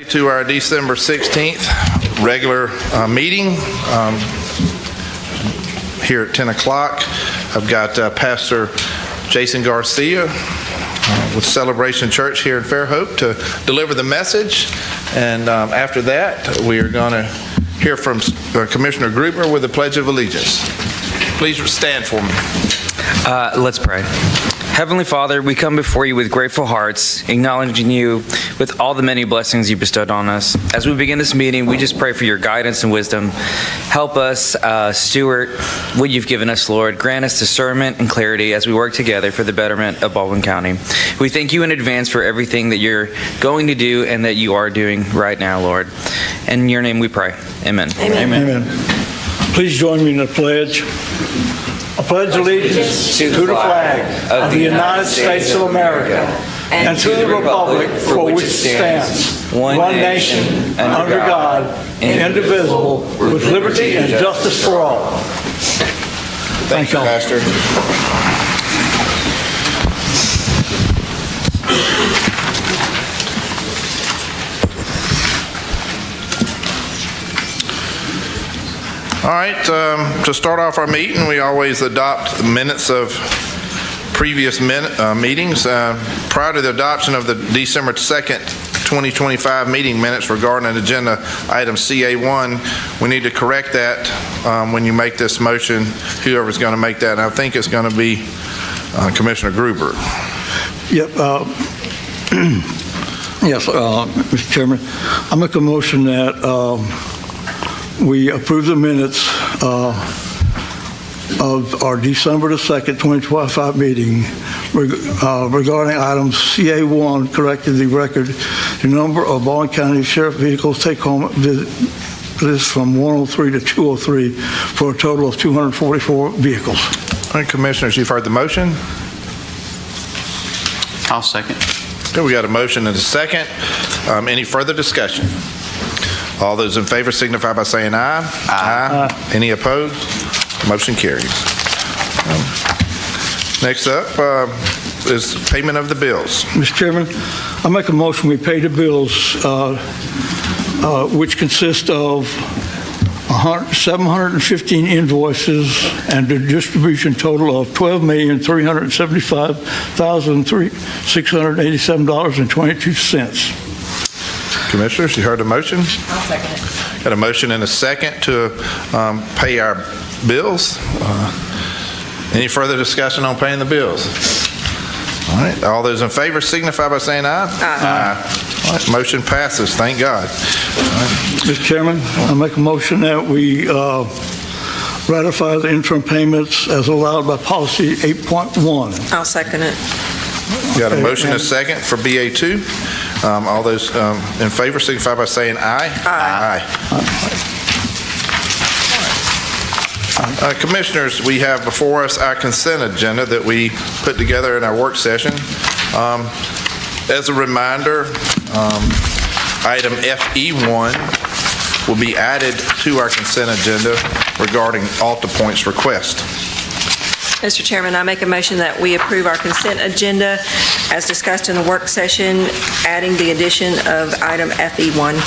To our December 16th regular meeting here at 10 o'clock. I've got Pastor Jason Garcia with Celebration Church here in Fairhope to deliver the message. And after that, we are going to hear from Commissioner Gruber with the Pledge of Allegiance. Please stand for me. Let's pray. Heavenly Father, we come before you with grateful hearts, acknowledging you with all the many blessings you bestowed on us. As we begin this meeting, we just pray for your guidance and wisdom. Help us steward what you've given us, Lord. Grant us discernment and clarity as we work together for the betterment of Baldwin County. We thank you in advance for everything that you're going to do and that you are doing right now, Lord. In your name we pray. Amen. Amen. Amen. Please join me in the pledge. I pledge allegiance to the flag of the United States of America and to the republic for which it stands, one nation, under God, indivisible, with liberty and justice for all. Thank you, Pastor. All right, to start off our meeting, we always adopt minutes of previous meetings. Prior to the adoption of the December 2nd, 2025 meeting minutes regarding agenda item CA1, we need to correct that when you make this motion, whoever's going to make that. And I think it's going to be Commissioner Gruber. Yep. Yes, Mr. Chairman, I make a motion that we approve the minutes of our December the 2nd, 2025 meeting regarding items CA1, corrected the record, the number of Baldwin County Sheriff vehicles take-home visits from 103 to 203 for a total of 244 vehicles. All right, Commissioners, you've heard the motion. I'll second. Okay, we got a motion and a second. Any further discussion? All those in favor signify by saying aye. Aye. Any opposed? Motion carries. Next up is payment of the bills. Mr. Chairman, I make a motion we pay the bills, which consist of 715 invoices and a distribution total of $12,375,687.22. Commissioners, you heard the motion? I'll second it. Got a motion and a second to pay our bills. Any further discussion on paying the bills? All right, all those in favor signify by saying aye. Aye. All right, motion passes, thank God. Mr. Chairman, I make a motion that we ratify the interim payments as allowed by policy 8.1. I'll second it. Got a motion and a second for BA2. All those in favor signify by saying aye. Aye. Commissioners, we have before us our consent agenda that we put together in our work session. As a reminder, item FE1 will be added to our consent agenda regarding altar points request. Mr. Chairman, I make a motion that we approve our consent agenda as discussed in the work session, adding the addition of item FE1.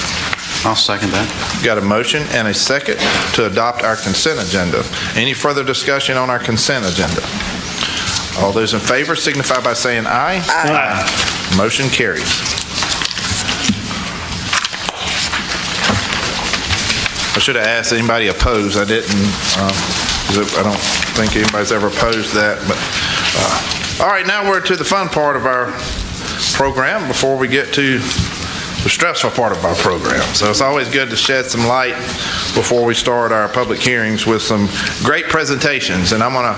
I'll second that. Got a motion and a second to adopt our consent agenda. Any further discussion on our consent agenda? All those in favor signify by saying aye. Aye. Motion carries. I should have asked anybody opposed. I didn't. I don't think anybody's ever opposed that. But all right, now we're to the fun part of our program before we get to the stressful part of our program. So it's always good to shed some light before we start our public hearings with some great presentations. And I'm going to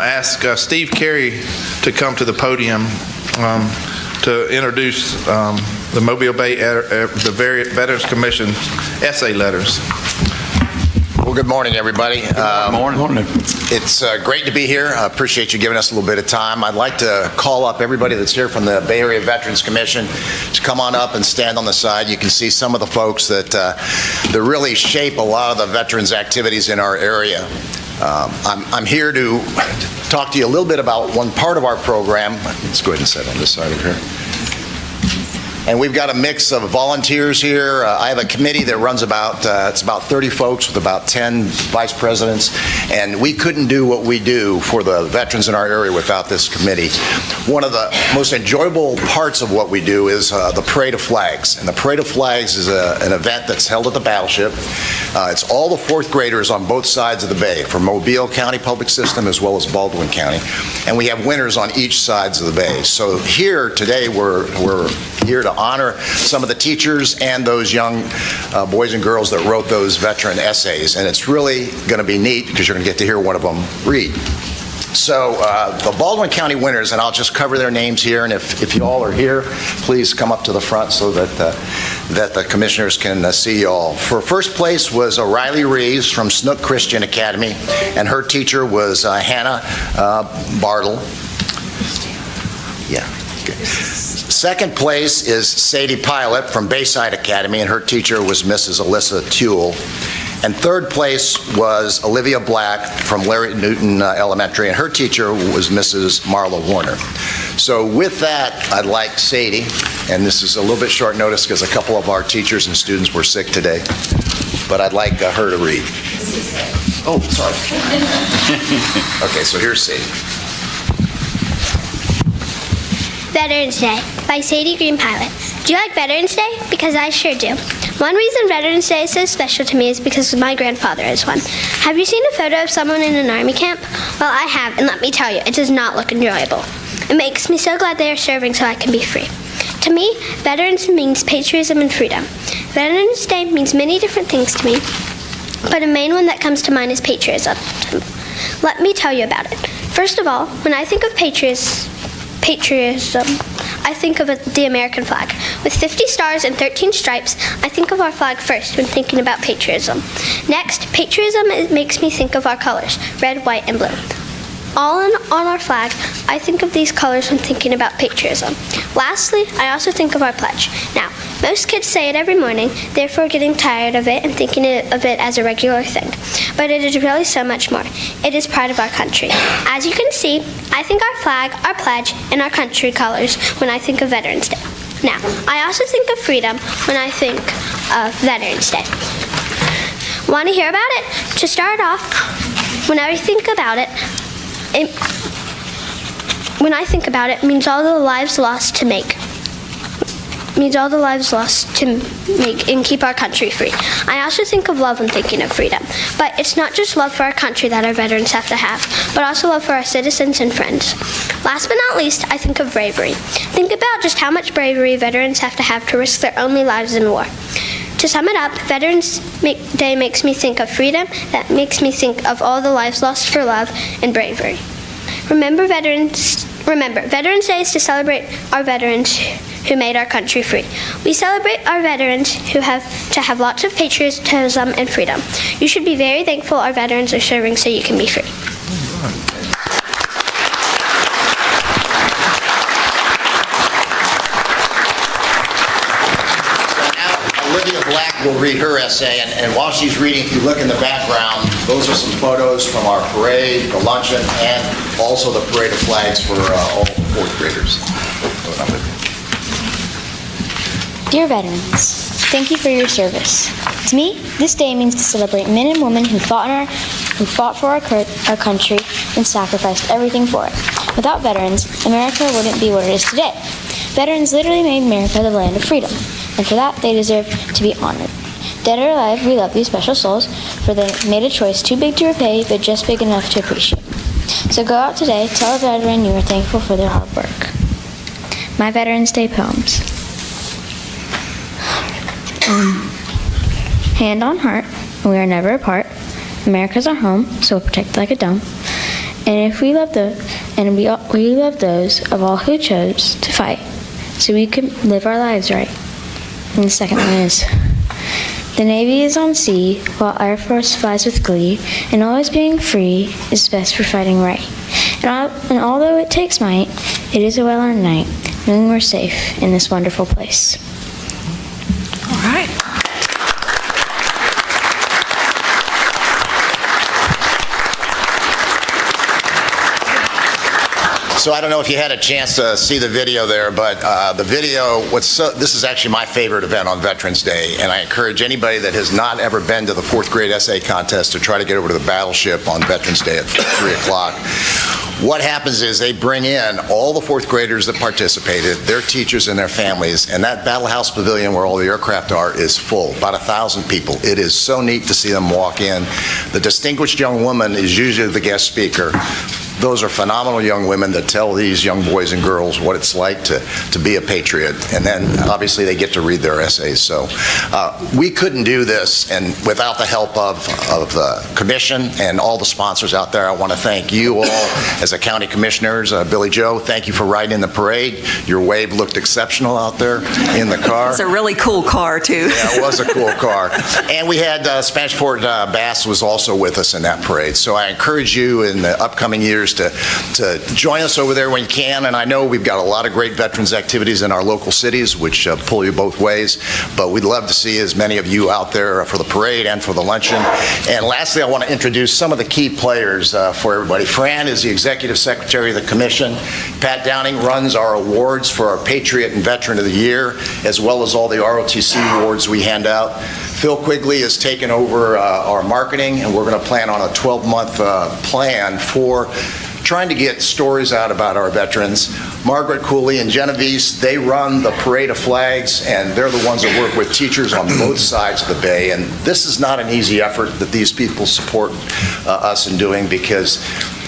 ask Steve Carey to come to the podium to introduce the Mobile Bay the Veterans Commission essay letters. Well, good morning, everybody. Good morning. It's great to be here. I appreciate you giving us a little bit of time. I'd like to call up everybody that's here from the Bay Area Veterans Commission to come on up and stand on the side. You can see some of the folks that really shape a lot of the veterans activities in our area. I'm here to talk to you a little bit about one part of our program. Let's go ahead and sit on this side over here. And we've got a mix of volunteers here. I have a committee that runs it's about 30 folks with about 10 vice presidents, and we couldn't do what we do for the veterans in our area without this committee. One of the most enjoyable parts of what we do is the Parade of Flags. And the Parade of Flags is an event that's held at the battleship. It's all the fourth graders on both sides of the bay, from Mobile County Public System as well as Baldwin County. And we have winners on each sides of the bay. So here today we're here to honor some of the teachers and those young boys and girls that wrote those veteran essays. And it's really going to be neat because you're going to get to hear one of them read. So the Baldwin County winners, and I'll just cover their names here, and if you all are here, please come up to the front so that the commissioners can see you all. For first place was O'Reilly Reeves from Snook Christian Academy, and her teacher was Hannah Bartle. Yeah. Okay. Second place is Sadie Pilot from Bayside Academy, and her teacher was Mrs. Alyssa Tuel. And third place was Olivia Black from Larry Newton Elementary, and her teacher was Mrs. Marla Warner. So with that, I'd like Sadie, and this is a little bit short notice because a couple of our teachers and students were sick today, but I'd like her to read. Oh, sorry. Okay, so here's Sadie. Veterans Day by Sadie Green Pilot. Do you like Veterans Day? Because I sure do. One reason Veterans Day is so special to me is because my grandfather is one. Have you seen a photo of someone in an army camp? Well, I have, and let me tell you, it does not look enjoyable. It makes me so glad they are serving so I can be free. To me, veterans means patriotism and freedom. Veterans Day means many different things to me, but a main one that comes to mind is patriotism. Let me tell you about it. First of all, when I think of patriotism, I think of the American flag. With 50 stars and 13 stripes, I think of our flag first when thinking about patriotism. Next, patriotism makes me think of our colors, red, white, and blue. All on our flag, I think of these colors when thinking about patriotism. Lastly, I also think of our pledge. Now, most kids say it every morning, therefore getting tired of it and thinking of it as a regular thing. But it is really so much more. It is pride of our country. As you can see, I think our flag, our pledge, and our country colors when I think of Veterans Day. Now, I also think of freedom when I think of Veterans Day. Want to hear about it? To start off, when I think about it, means all the lives lost to make. And keep our country free. I also think of love when thinking of freedom. But it's not just love for our country that our veterans have to have, but also love for our citizens and friends. Last but not least, I think of bravery. Think about just how much bravery veterans have to risk their only lives in war. To sum it up, Veterans Day makes me think of freedom, that makes me think of all the lives lost for love and bravery. Remember, Veterans Day is to celebrate our veterans who made our country free. We celebrate our veterans who have lots of patriotism and freedom. You should be very thankful our veterans are serving so you can be free. Olivia Black will read her essay, and while she's reading, if you look in the background, those are some photos from our parade, the luncheon, and also the Parade of Flags for all the fourth graders. Dear veterans, thank you for your service. To me, this day means to celebrate men and women who fought for our country and sacrificed everything for it. Without veterans, America wouldn't be what it is today. Veterans literally made America the land of freedom, and for that, they deserve to be honored. Dead or alive, we love these special souls, for they made a choice too big to repay, but just big enough to appreciate. So go out today, tell a veteran you are thankful for their hard work. My Veterans Day poems. Hand on heart, we are never apart. America's our home, so we'll protect like a dome. And if we love we love those of all who chose to fight, so we can live our lives right. And the second one is, the Navy is on sea, while Air Force flies with glee, and always being free is best for fighting right. And although it takes might, it is a well-earned night, knowing we're safe in this wonderful place. All right. So I don't know if you had a chance to see the video there, but the video, this is actually my favorite event on Veterans Day, and I encourage anybody that has not ever been to the 4th grade essay contest to try to get over to the Battleship on Veterans Day at 3 o'clock. What happens is they bring in all the 4th graders that participated, their teachers and their families, and that Battle House Pavilion where all the aircraft are is full, about 1,000 people. It is so neat to see them walk in. The distinguished young woman is usually the guest speaker. Those are phenomenal young women that tell these young boys and girls what it's like to be a patriot. And then obviously they get to read their essays. So we couldn't do this and without the help of the commission and all the sponsors out there. I want to thank you all as a county commissioners. Billy Joe, thank you for riding in the parade. Your wave looked exceptional out there in the car. It's a really cool car, too. Yeah, it was a cool car. And we had Spanish Fort Bass was also with us in that parade. So I encourage you in the upcoming years to join us over there when you can. And I know we've got a lot of great veterans activities in our local cities, which pull you both ways. But we'd love to see as many of you out there for the parade and for the luncheon. And lastly, I want to introduce some of the key players for everybody. Fran is the Executive Secretary of the Commission. Pat Downing runs our awards for our Patriot and Veteran of the Year, as well as all the ROTC awards we hand out. Phil Quigley has taken over our marketing, and we're going to plan on a 12-month plan for trying to get stories out about our veterans. Margaret Cooley and Genovese, they run the Parade of Flags, and they're the ones that work with teachers on both sides of the bay. And this is not an easy effort that these people support us in doing, because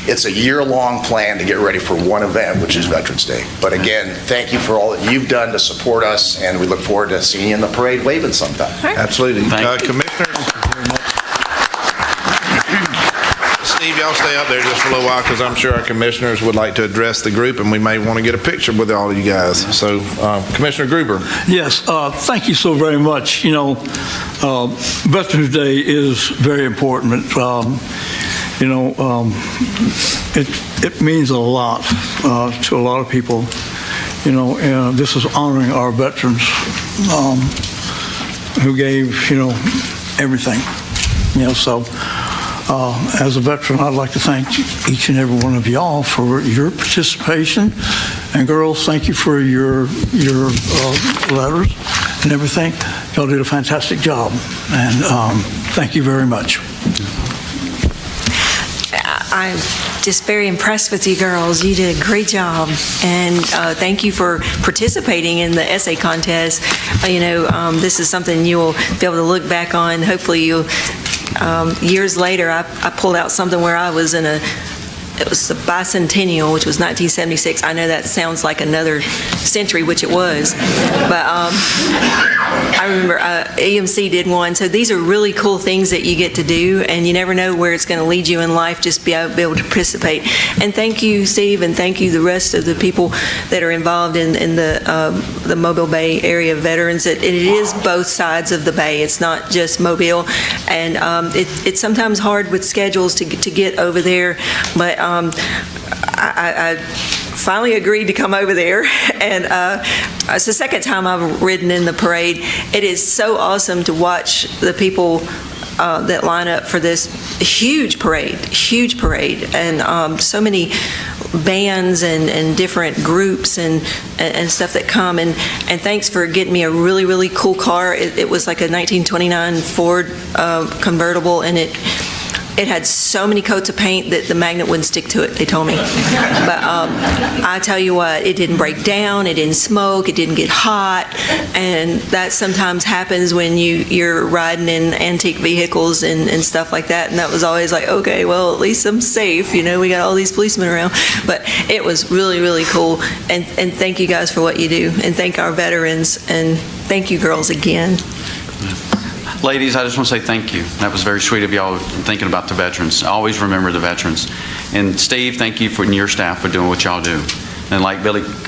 it's a year-long plan to get ready for one event, which is Veterans Day. But again, thank you for all that you've done to support us, and we look forward to seeing you in the parade waving sometime. Absolutely. Thank you. Commissioners? Steve, y'all stay up there just for a little while, because I'm sure our commissioners would like to address the group, and we may want to get a picture with all of you guys. So, Commissioner Gruber. Yes, thank you so very much. You know, Veterans Day is very important. It means a lot to a lot of people. You know, and this is honoring our veterans who gave, everything. So as a veteran, I'd like to thank each and every one of y'all for your participation. And girls, thank you for your letters and everything. Y'all did a fantastic job, and thank you very much. I'm just very impressed with you girls. You did a great job, and thank you for participating in the essay contest. This is something you'll be able to look back on. Hopefully years later, I pulled out something where I was it was the bicentennial, which was 1976. I know that sounds like another century, which it was, but I remember EMC did one. So these are really cool things that you get to do, and you never know where it's going to lead you in life. Just be able to participate. And thank you, Steve, and thank you the rest of the people that are involved in the Mobile Bay area veterans. It is both sides of the bay. It's not just Mobile, and it's sometimes hard with schedules to get over there, but I finally agreed to come over there, and it's the second time I've ridden in the parade. It is so awesome to watch the people that line up for this huge parade, and so many bands and different groups and stuff that come, and thanks for getting me a really, really cool car. It was like a 1929 Ford convertible, and it had so many coats of paint that the magnet wouldn't stick to it, they told me. But I tell you what, it didn't break down, it didn't smoke, it didn't get hot, and that sometimes happens when you're riding in antique vehicles and stuff like that, and that was always like, okay, well, at least I'm safe, we got all these policemen around. But it was really, really cool, and thank you guys for what you do, and thank our veterans, and thank you girls again. Ladies, I just want to say thank you. That was very sweet of y'all thinking about the veterans. I always remember the veterans. And Steve, thank you and your staff for doing what y'all do. And like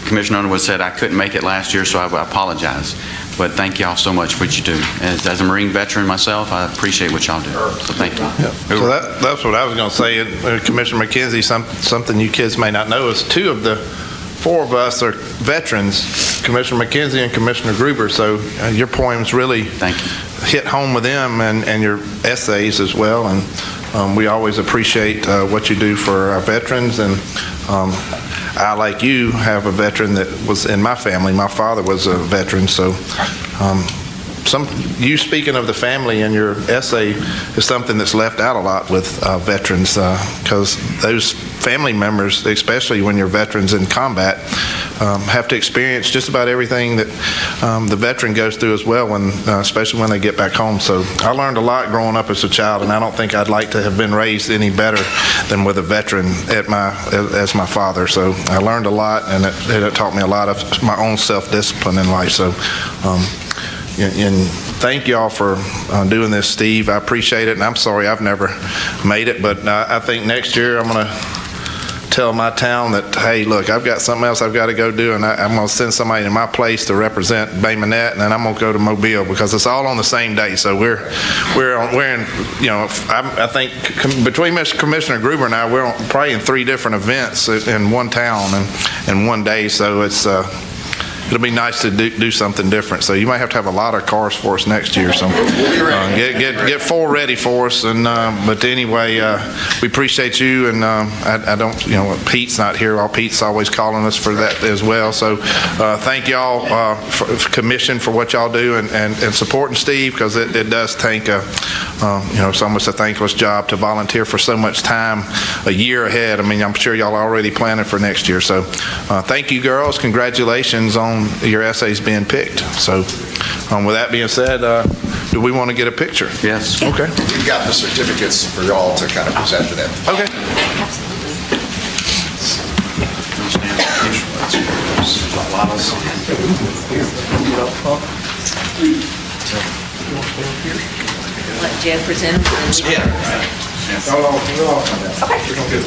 Commissioner Underwood said, I couldn't make it last year, so I apologize. But thank y'all so much for what you do. As a Marine veteran myself, I appreciate what y'all do. So thank you. Yeah. So that's what I was going to say. Commissioner McKenzie, something you kids may not know is 2 of the 4 of us are veterans, Commissioner McKenzie and Commissioner Gruber. So your poems really hit home with them, and your essays as well. And we always appreciate what you do for our veterans. And I, like you, have a veteran that was in my family. My father was a veteran, so you speaking of the family in your essay is something that's left out a lot with veterans, because those family members, especially when you're veterans in combat, have to experience just about everything that the veteran goes through as well, especially when they get back home. So I learned a lot growing up as a child, and I don't think I'd like to have been raised any better than with a veteran as my father. So I learned a lot, and it taught me a lot of my own self-discipline in life. So. And thank y'all for doing this, Steve. I appreciate it, and I'm sorry I've never made it, but I think next year I'm going to tell my town that, hey, look, I've got something else I've got to go do, and I'm going to send somebody in my place to represent Bay Minette, and then I'm going to go to Mobile, because it's all on the same day. So we're in, I think between Commissioner Gruber and I, we're probably in 3 different events in one town and in one day. So it'll be nice to do something different. So you might have to have a lot of cars for us next year. So get 4 ready for us. And but anyway, we appreciate you. And I don't, Pete's not here. Pete's always calling us for that as well. So thank y'all commission for what y'all do and supporting Steve, because it does take it's almost a thankless job to volunteer for so much time a year ahead. I mean, I'm sure y'all are already planning for next year. So thank you, girls. Congratulations on your essays being picked. So with that being said, do we want to get a picture? Yes. Okay. We've got the certificates for y'all to kind of present to them. Okay. Let Jeff present them.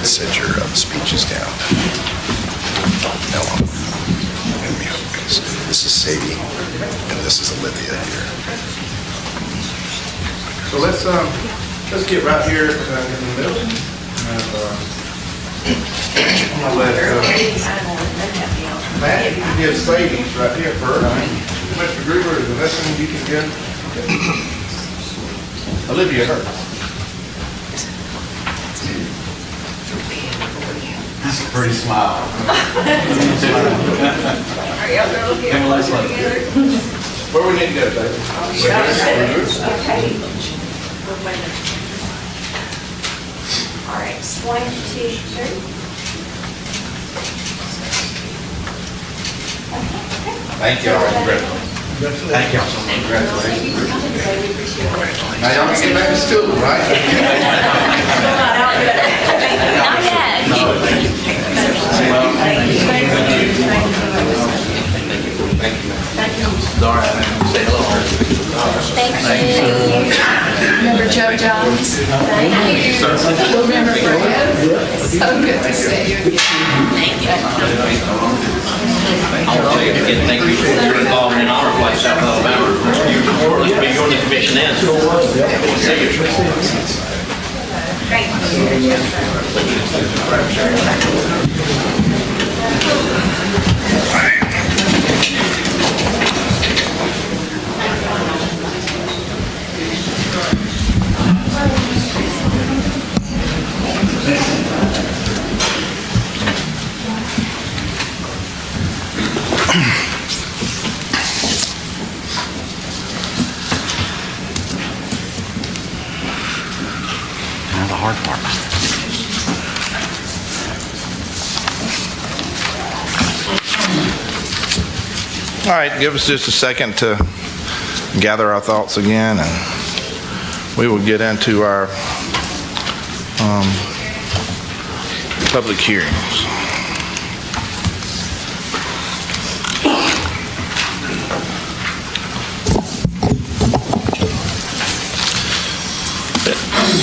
Set your speeches down. Ella. And me. This is Sadie, and this is Olivia here. So let's get right here in the middle. I'm gonna let Matt, you can give Sadie right here first. Mr. Gruber, is the next one you can give? Olivia, her. That's a pretty smile. Where we need to go, David? Okay. All right, 1, 2, 3. Thank you all. Thank y'all so much. Congratulations. Now y'all can get back to school, right? Not yet. Thank you. Member Joe Jones. Thank you. Member Fred. So good to see you again. Thank you. I'll tell you again, thank you for your involvement in our place, South Alabama. Let's be on the commission then. See you. Now the hard part. All right, give us just a second to gather our thoughts again, and we will get into our public hearings.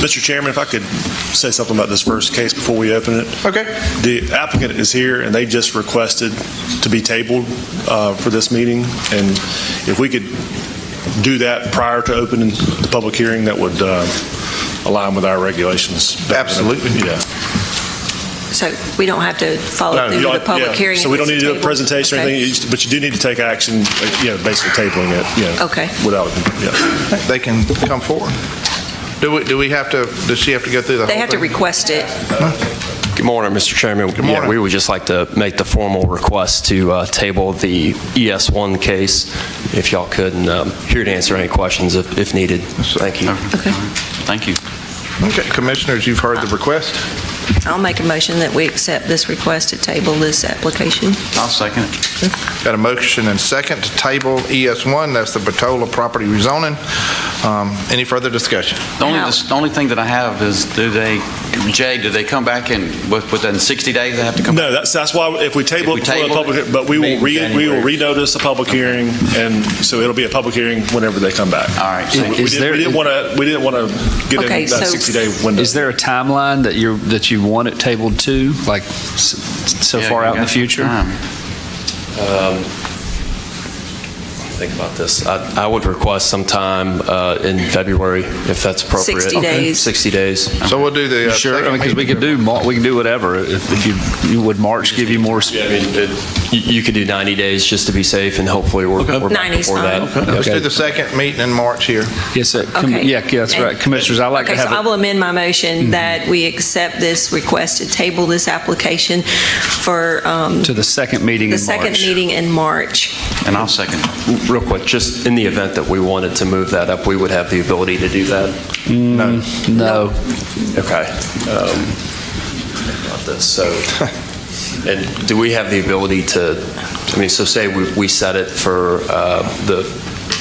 Mr. Chairman, if I could say something about this first case before we open it. Okay. The applicant is here, and they just requested to be tabled for this meeting. And if we could do that prior to opening the public hearing, that would align with our regulations. Absolutely. Yeah. So we don't have to follow through with the public Yeah. hearing? So we don't need to do a Table? presentation or Okay. anything, but you do need to take action, basically tabling it, Okay. without, yeah. They can come forward. Do we have to, does she have to go through the whole They have to thing? request it. Good morning, Mr. Chairman. Good morning. Yeah, we would just like to make the formal request to table the ES1 case, if y'all could, and here to answer any questions if needed. Thank you. Okay. Thank you. Okay, Commissioners, you've heard the request. I'll make a motion that we accept this request to table this application. I'll second it. Got a motion and second to table ES1, that's the Batola property rezoning. Any further discussion? The only thing that I have is, do they come back and within 60 days they have to come back? No, that's why if we table it before the table public, it, but we will maybe renotice the public hearing, and so it'll be a public hearing whenever they come back. All right. We didn't want to get Okay, in that so- 60-day window. Is there a timeline that you want it tabled to, like so Yeah, far you out in the got some future? time. Think about this. I would request some time in February, if that's appropriate. 60 days. 60 days. So we'll do the Sure, second because we meeting. could do whatever. If you would March give you more? Yeah, I mean, you could do 90 days just to be safe, and hopefully we're back 90 is before that. fine. Let's do the second meeting in March here. Yes, sir. Okay. Yeah, that's right. Commissioners, I like to Okay, so I have will amend my motion that we accept this request to table this application for it to the second meeting the in March. second meeting in March. And I'll second it. Real quick, just in the event that we wanted to move that up, we would have the ability to do that? No. No. Okay. About this, so, and do we have the ability to, I mean, so say we set it for the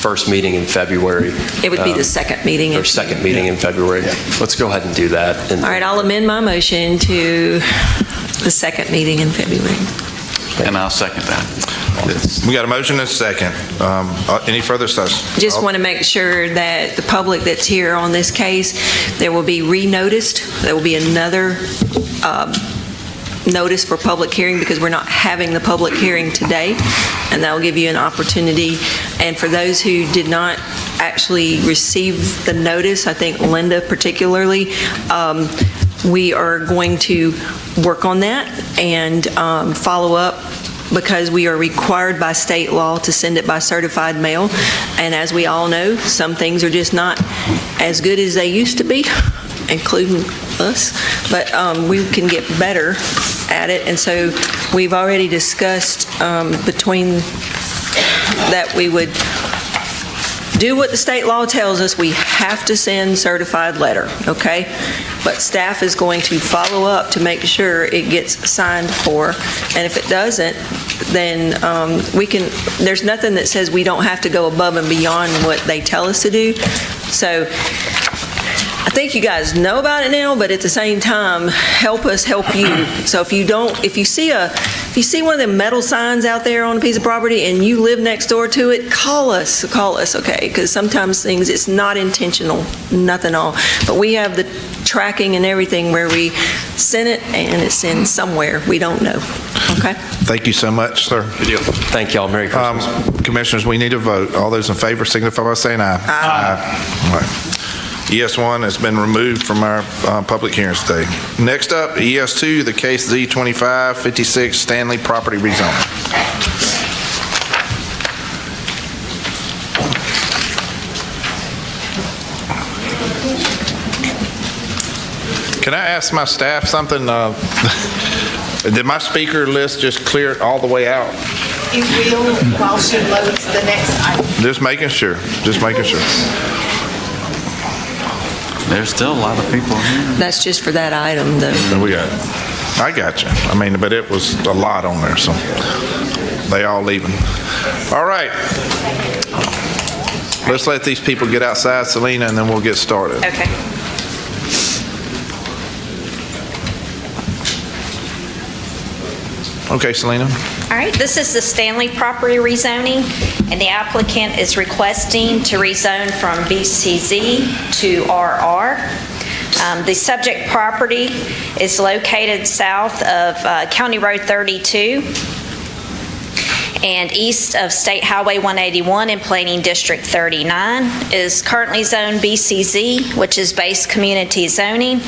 first meeting in February. It would be the second meeting. Or second meeting in February. Let's go ahead and do that. All right, I'll amend my motion to the second meeting in February. And I'll second that. We got a motion and a second. Any further discussion? Just want to make sure that the public that's here on this case, there will be re-noticed. There will be another notice for public hearing because we're not having the public hearing today, and that will give you an opportunity. And for those who did not actually receive the notice, I think Linda particularly, we are going to work on that and follow up, because we are required by state law to send it by certified mail. And as we all know, some things are just not as good as they used to be, including us, but we can get better at it. And so we've already discussed between that we would do what the state law tells us. We have to send certified letter, okay? But staff is going to follow up to make sure it gets signed for. And if it doesn't, then there's nothing that says we don't have to go above and beyond what they tell us to do. So I think you guys know about it now, but at the same time, help us help you. So if you see one of them metal signs out there on a piece of property and you live next door to it, call us, okay? Because sometimes things, it's not intentional, nothing all. But we have the tracking and everything where we send it and it's in somewhere we don't know, okay? Thank you so much, sir. Good deal. Thank y'all. Merry Christmas. Commissioners, we need a vote. All those in favor signify by saying aye. Aye. All right. ES1 has been removed from our public hearings today. Next up, ES2, the case Z2556 Stanley property rezoning. Can I ask my staff something? Did my speaker list just clear all the way out? It will while she loads the next item. Just making sure. There's still a lot of people here. That's just for that item, though. I got you. I mean, but it was a lot on there, so they all leaving. All right. Let's let these people get outside, Selena, and then we'll get started. Okay. Okay, Selena. All right, this is the Stanley property rezoning, and the applicant is requesting to rezone from BCZ to RR. The subject property is located south of County Road 32 and east of State Highway 181 in Planning District 39. Is currently zoned BCZ, which is base community zoning,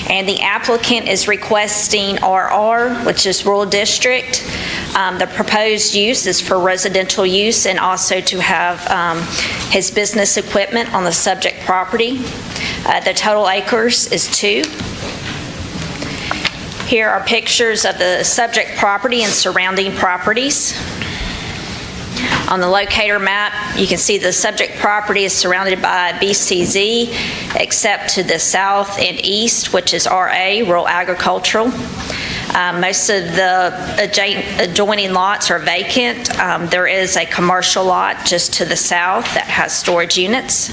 and the applicant is requesting RR, which is rural district. The proposed use is for residential use and also to have his business equipment on the subject property. The total acres is 2. Here are pictures of the subject property and surrounding properties. On the locator map, you can see the subject property is surrounded by BCZ, except to the south and east, which is RA, rural agricultural. Most of the adjoining lots are vacant. There is a commercial lot just to the south that has storage units.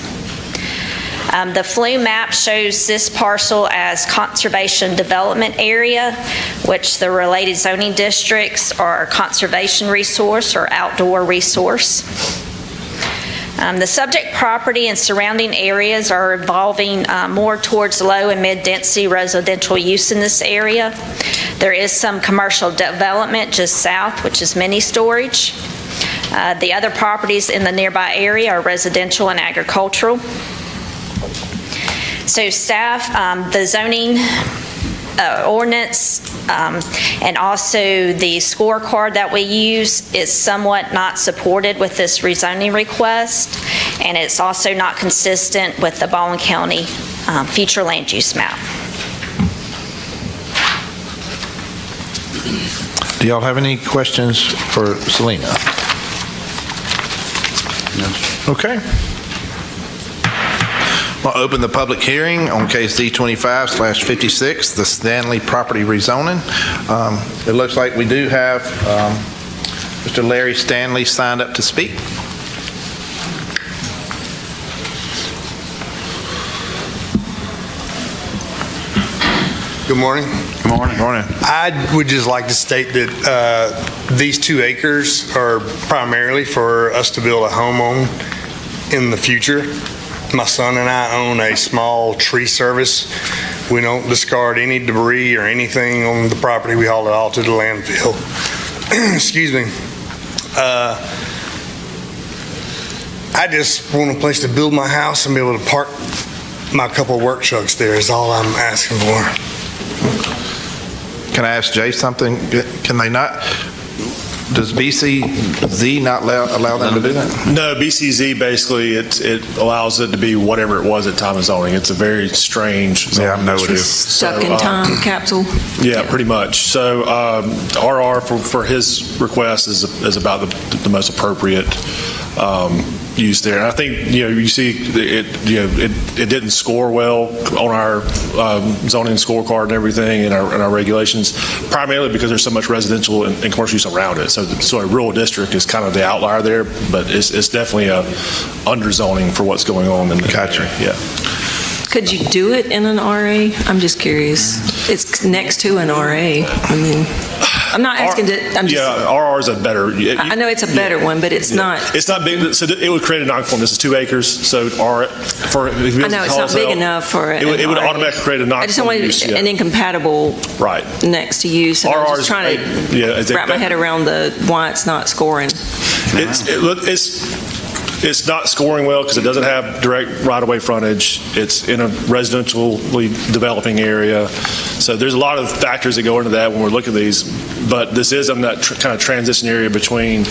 The FLU map shows this parcel as conservation development area, which the related zoning districts are conservation resource or outdoor resource. The subject property and surrounding areas are evolving more towards low and mid-density residential use in this area. There is some commercial development just south, which is mini storage. The other properties in the nearby area are residential and agricultural. So staff, the zoning ordinance and also the scorecard that we use is somewhat not supported with this rezoning request, and it's also not consistent with the Baldwin County future land use map. Do y'all have any questions for Selena? No. Okay. I'll open the public hearing on case D25/56, the Stanley property rezoning. It looks like we do have Mr. Larry Stanley signed up to speak. Good morning. Good morning. Morning. I would just like to state that these 2 acres are primarily for us to build a home on in the future. My son and I own a small tree service. We don't discard any debris or anything on the property. We haul it all to the landfill. Excuse me. I just want a place to build my house and be able to park my couple work trucks there is all I'm asking for. Can I ask Jay something? Can they not, does BCZ not allow them to do that? No, BCZ basically, it allows it to be whatever it was at time of zoning. It's a very strange zoning. Yeah, I know it is. Stuck in time capsule. Yeah, pretty much. So RR for his request is about the most appropriate use there. And I think, you see it didn't score well on our zoning scorecard and everything and our regulations, primarily because there's so much residential and commercial use around it. So a rural district is kind of the outlier there, but it's definitely a underzoning for what's going on in the country. Yeah. Could you do it in an RA? I'm just curious. It's next to an RA. I mean, I'm not asking to, I'm just. Yeah, RR is a better. I know it's a better one, but it's not. It's not big, so it would create a non-conforming. This is 2 acres, so I know it's not big enough for it. It would automatically create a non-conforming. I just don't want an incompatible next to use. And I'm just trying to wrap my head around why it's not scoring. It's not scoring well because it doesn't have direct right-of-way frontage. It's in a residentially developing area. So there's a lot of factors that go into that when we're looking at these. But this is in that kind of transition area between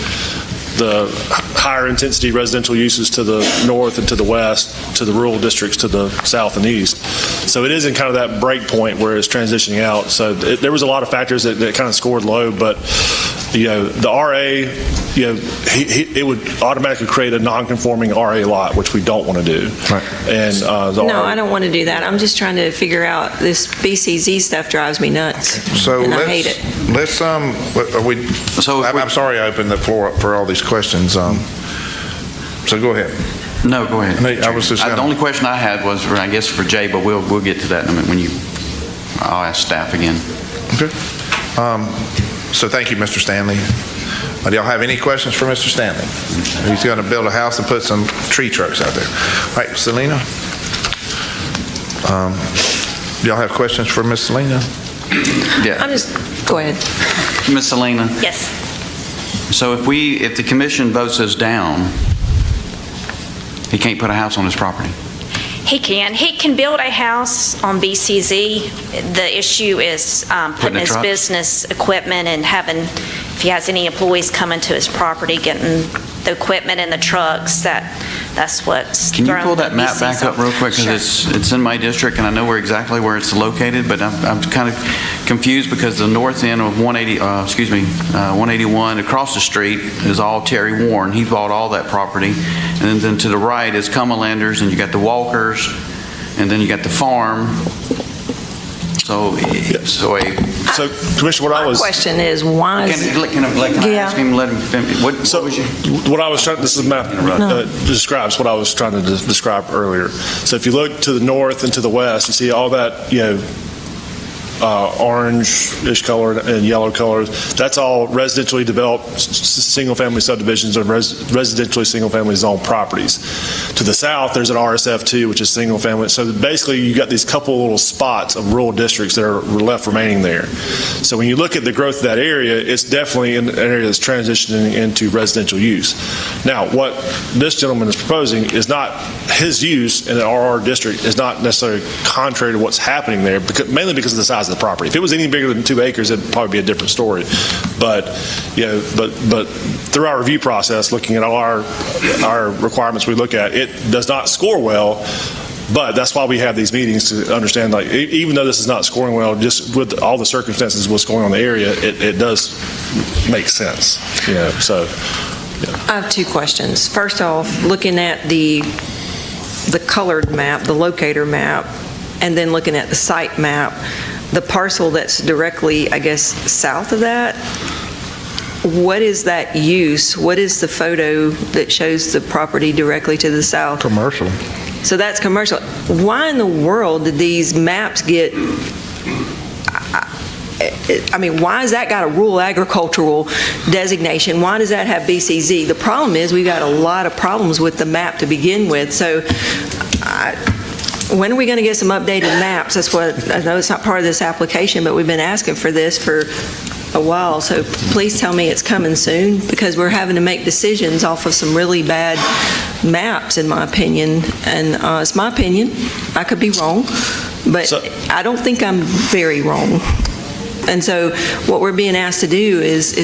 the higher intensity residential uses to the north and to the west, to the rural districts to the south and east. So it is in kind of that break point where it's transitioning out. So there was a lot of factors that kind of scored low, but the RA, it would automatically create a non-conforming RA lot, which we don't want to do. Right. And no, I don't want to do that. I'm just trying to figure out this BCZ stuff drives me nuts. So and I hate it. Let's I'm sorry I opened the floor up for all these questions. So go ahead. No, go ahead. I was just the only question I had was, I guess, for Jay, but we'll get to that in a minute I'll ask staff again. Okay. So thank you, Mr. Stanley. Do y'all have any questions for Mr. Stanley? He's going to build a house and put some tree trucks out there. All right, Selena? Do y'all have questions for Miss Selena? Yeah. Go ahead. Miss Selena? Yes. So if the commission votes us down, he can't put a house on his property? He can build a house on BCZ. The issue is putting his business equipment and if he has any employees coming to his property, getting the equipment and the trucks that that's what's Can you thrown pull the that map BC back up zone. real quick? Sure. Because it's in my district, and I know exactly where it's located, but I'm kind of confused because the north end of 181, across the street is all Terry Warren. He bought all that property. And then to the right is Cumberlanders, and you got the Walkers, and then you got the farm. So Commissioner, what I was... My question is, why is... Can I ask him, let him finish? What I was trying, this is map describes what I was trying to describe earlier. So if you look to the north and to the west, you see all that, orange-ish color and yellow colors. That's all residentially developed, single-family subdivisions of residentially single-family zone properties. To the south, there's an RSF2, which is single-family. So basically, you got these couple little spots of rural districts that are left remaining there. So when you look at the growth of that area, it's definitely an area that's transitioning into residential use. Now, what this gentleman is proposing is not his use in an RR district is not necessarily contrary to what's happening there, mainly because of the size of the property. If it was any bigger than 2 acres, it'd probably be a different story. But through our review process, looking at all our requirements we look at, it does not score well. But that's why we have these meetings to understand, like, even though this is not scoring well, just with all the circumstances, what's going on in the area, it does make sense. So. I have 2 questions. First off, looking at the colored map, the locator map, and then looking at the site map, the parcel that's directly, I guess, south of that, what is that use? What is the photo that shows the property directly to the south? Commercial. So that's commercial. Why in the world did these maps get, why has that got a rural agricultural designation? Why does that have BCZ? The problem is we've got a lot of problems with the map to begin with. So when are we going to get some updated maps? That's what, I know it's not part of this application, but we've been asking for this for a while. So please tell me it's coming soon, because we're having to make decisions off of some really bad maps, in my opinion. And it's my opinion. I could be wrong, but I don't think I'm very wrong. And so what we're being asked to do is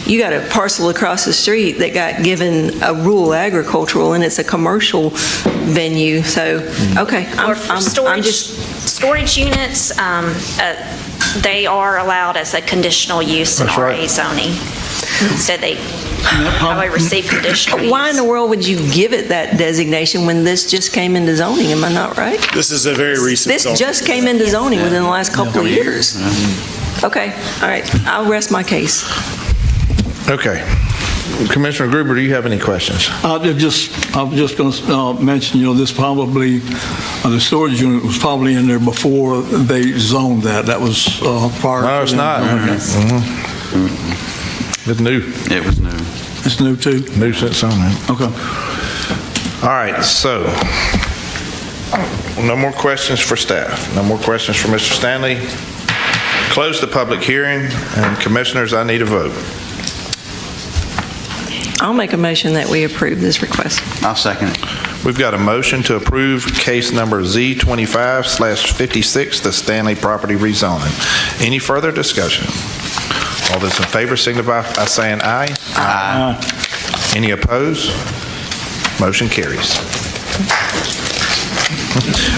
you got a parcel across the street that got given a rural agricultural, and it's a commercial venue. So, okay, I'm just... Storage units, they are allowed as a conditional use in RA zoning. So they probably receive conditional use. Why in the world would you give it that designation when this just came into zoning? Am I not right? This is a very recent This just came into zoning within the last couple of years. Okay, all right, I'll rest my case. Okay. Commissioner Gruber, do you have any questions? I was just going to mention, this probably, the storage unit was probably in there before they zoned that. That was prior to... No, it's not. It's new. It was new. It's new too? New since zoning. Okay. All right, so no more questions for staff. No more questions for Mr. Stanley. Close the public hearing, and commissioners, I need a vote. I'll make a motion that we approve this request. I'll second it. We've got a motion to approve case number Z25/56, the Stanley property rezoning. Any further discussion? All those in favor signify by saying aye. Aye. Any opposed? Motion carries.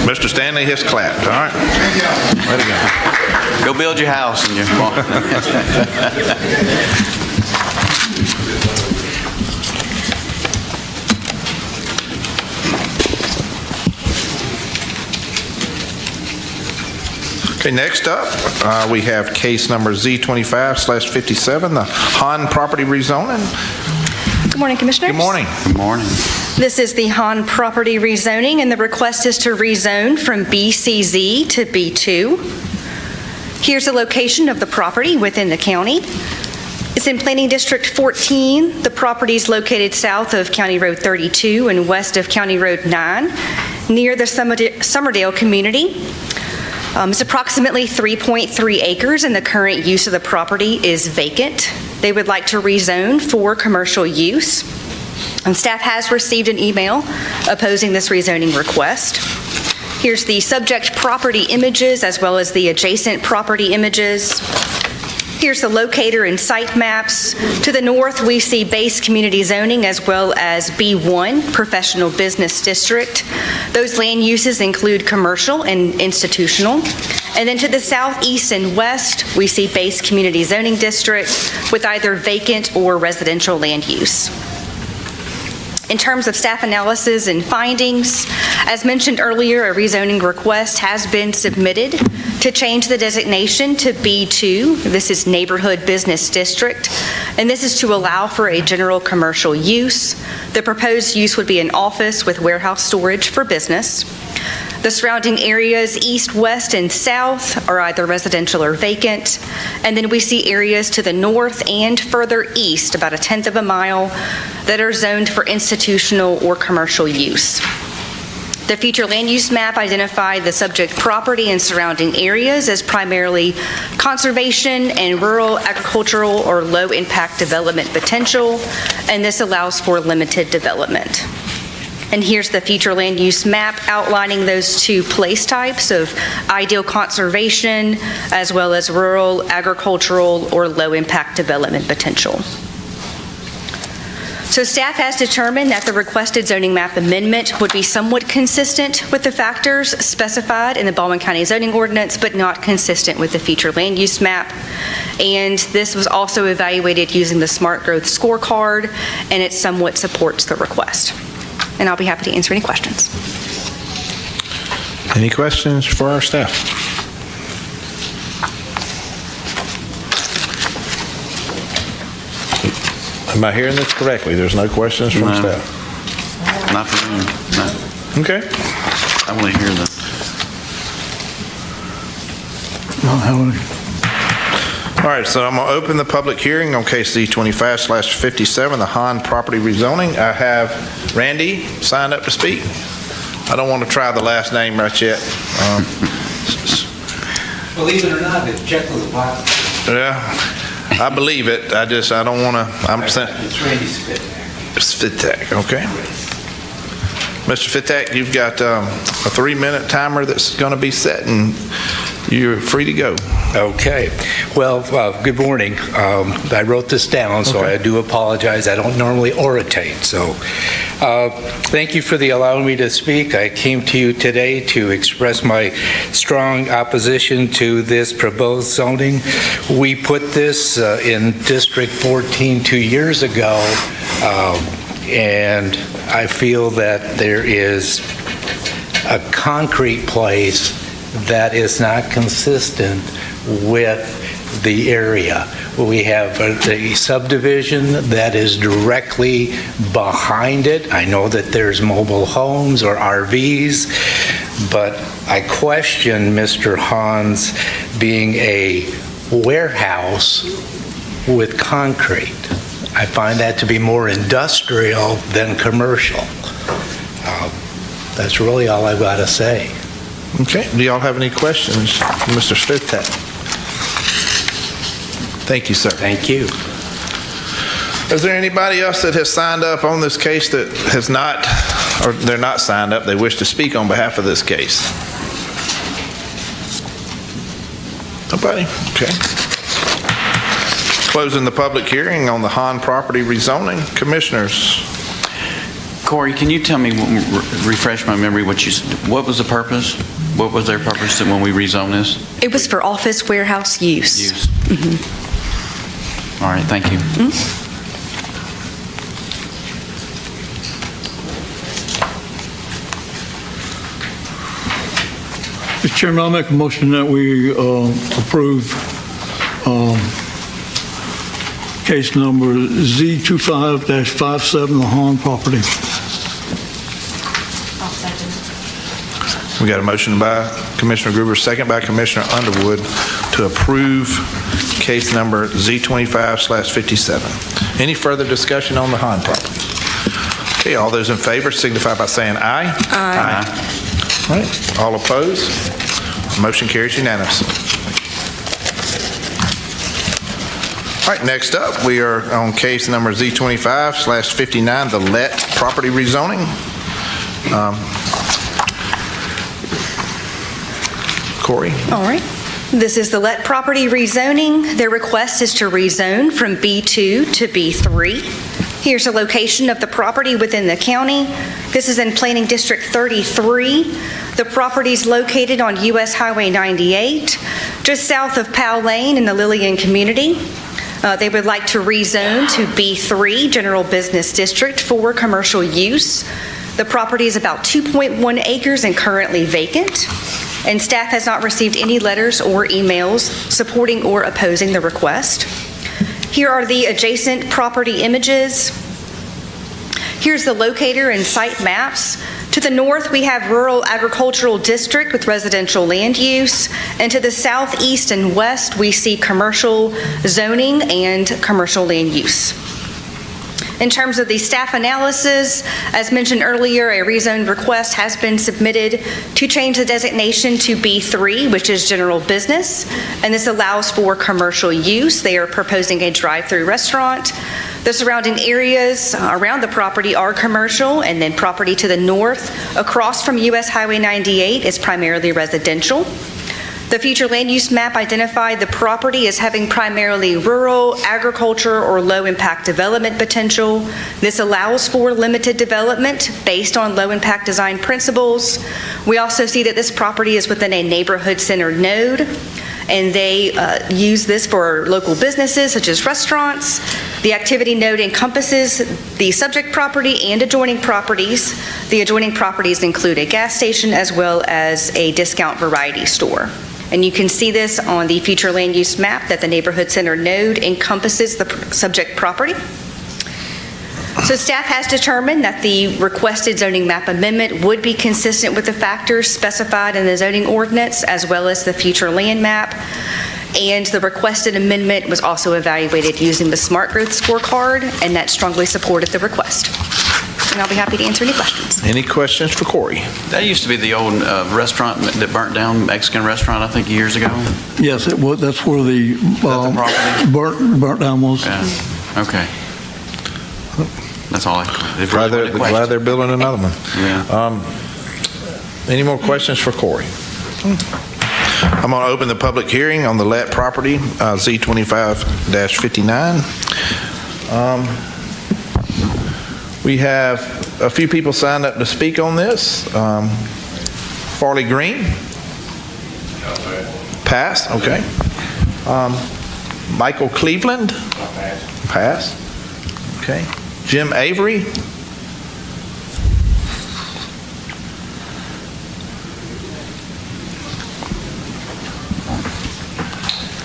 Mr. Stanley has clapped, all right? Way to go. Go build your house and your... Okay, next up, we have case number Z25/57, the Han property rezoning. Good morning, Commissioners. Good morning. Good morning. This is the Han property rezoning, and the request is to rezone from BCZ to B2. Here's the location of the property within the county. It's in Planning District 14. The property is located south of County Road 32 and west of County Road 9, near the Summerdale community. It's approximately 3.3 acres, and the current use of the property is vacant. They would like to rezone for commercial use. And staff has received an email opposing this rezoning request. Here's the subject property images as well as the adjacent property images. Here's the locator and site maps. To the north, we see base community zoning as well as B1, professional business district. Those land uses include commercial and institutional. And then to the south, east, and west, we see base community zoning district with either vacant or residential land use. In terms of staff analysis and findings, as mentioned earlier, a rezoning request has been submitted to change the designation to B2. This is Neighborhood Business District, and this is to allow for a general commercial use. The proposed use would be an office with warehouse storage for business. The surrounding areas, east, west, and south, are either residential or vacant. And then we see areas to the north and further east, about 1/10 of a mile, that are zoned for institutional or commercial use. The future land use map identified the subject property and surrounding areas as primarily conservation and rural, agricultural, or low-impact development potential, and this allows for limited development. And here's the future land use map outlining those two place types of ideal conservation as well as rural, agricultural, or low-impact development potential. So staff has determined that the requested zoning map amendment would be somewhat consistent with the factors specified in the Baldwin County zoning ordinance, but not consistent with the future land use map. And this was also evaluated using the Smart Growth Scorecard, and it somewhat supports the request. And I'll be happy to answer any questions. Any questions for our staff? Am I hearing this correctly? There's no questions from staff? Not for me, no. Okay. I want to hear that. All right, so I'm going to open the public hearing on case Z25/57, the Han property rezoning. I have Randy signed up to speak. I don't want to try the last name right yet. Believe it or not, it's Czechoslovakia. Yeah, I believe it. I don't want to. It's Randy Spitak. Spitak, okay. Mr. Spitak, you've got a 3-minute timer that's going to be set, and you're free to go. Okay. Well, good morning. I wrote this down, so I do apologize. I don't normally orotate. So thank you for allowing me to speak. I came to you today to express my strong opposition to this proposed zoning. We put this in District 14 2 years ago, and I feel that there is a concrete place that is not consistent with the area. We have a subdivision that is directly behind it. I know that there's mobile homes or RVs, but I question Mr. Hahn's being a warehouse with concrete. I find that to be more industrial than commercial. That's really all I've got to say. Okay. Do y'all have any questions for Mr. Spitak? Thank you, sir. Thank you. Is there anybody else that has signed up on this case that has not, or they're not signed up, they wish to speak on behalf of this case? Nobody? Okay. Closing the public hearing on the Han property rezoning. Commissioners. Corey, can you tell me, refresh my memory, what was the purpose? What was their purpose when we rezoned this? It was for office warehouse use. All right, thank you. Mr. Chairman, I'll make a motion that we approve case number Z25-57, the Han property. We got a motion by Commissioner Gruber, second by Commissioner Underwood to approve case number Z25/57. Any further discussion on the Han property? Okay, all those in favor signify by saying aye. Aye. All right, all opposed? Motion carries unanimously. All right, next up, we are on case number Z25/59, the Let property rezoning. Corey? All right. This is the Let property rezoning. Their request is to rezone from B2 to B3. Here's a location of the property within the county. This is in Planning District 33. The property is located on US Highway 98, just south of Powell Lane in the Lillian community. They would like to rezone to B3, General Business District, for commercial use. The property is about 2.1 acres and currently vacant, and staff has not received any letters or emails supporting or opposing the request. Here are the adjacent property images. Here's the locator and site maps. To the north, we have rural agricultural district with residential land use, and to the southeast and west, we see commercial zoning and commercial land use. In terms of the staff analysis, as mentioned earlier, a rezone request has been submitted to change the designation to B3, which is general business, and this allows for commercial use. They are proposing a drive-through restaurant. The surrounding areas around the property are commercial, and then property to the north across from US Highway 98 is primarily residential. The future land use map identified the property as having primarily rural, agriculture, or low-impact development potential. This allows for limited development based on low-impact design principles. We also see that this property is within a neighborhood-centered node, and they use this for local businesses such as restaurants. The activity node encompasses the subject property and adjoining properties. The adjoining properties include a gas station as well as a discount variety store. And you can see this on the future land use map that the neighborhood center node encompasses the subject property. So staff has determined that the requested zoning map amendment would be consistent with the factors specified in the zoning ordinance as well as the future land map. And the requested amendment was also evaluated using the Smart Growth Scorecard, and that strongly supported the request. And I'll be happy to answer any questions. Any questions for Corey? That used to be the old restaurant that burnt down, Mexican restaurant, I think, years ago. Yes, it was. That's where the burnt down was. Yeah. Okay. That's all. Glad they're building another one. Yeah. Any more questions for Corey? I'm going to open the public hearing on the Let property, Z25-59. We have a few people signed up to speak on this. Farley Green? Pass, okay. Michael Cleveland? Pass. Okay. Jim Avery?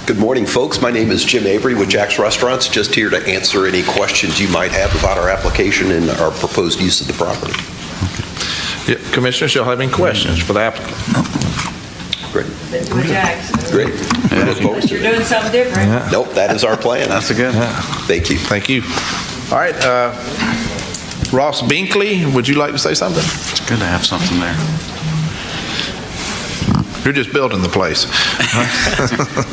Good morning, folks. My name is Jim Avery with Jack's Restaurants, just here to answer any questions you might have about our application and our proposed use of the property. Yeah, Commissioners, you'll have any questions for the applicant? Great. Jack's. Great. But you're doing something different. Yeah. Nope, that is our plan. That's a good. Yeah. Thank you. Thank you. All right, Ross Binkley, would you like to say something? It's good to have something there. You're just building the place.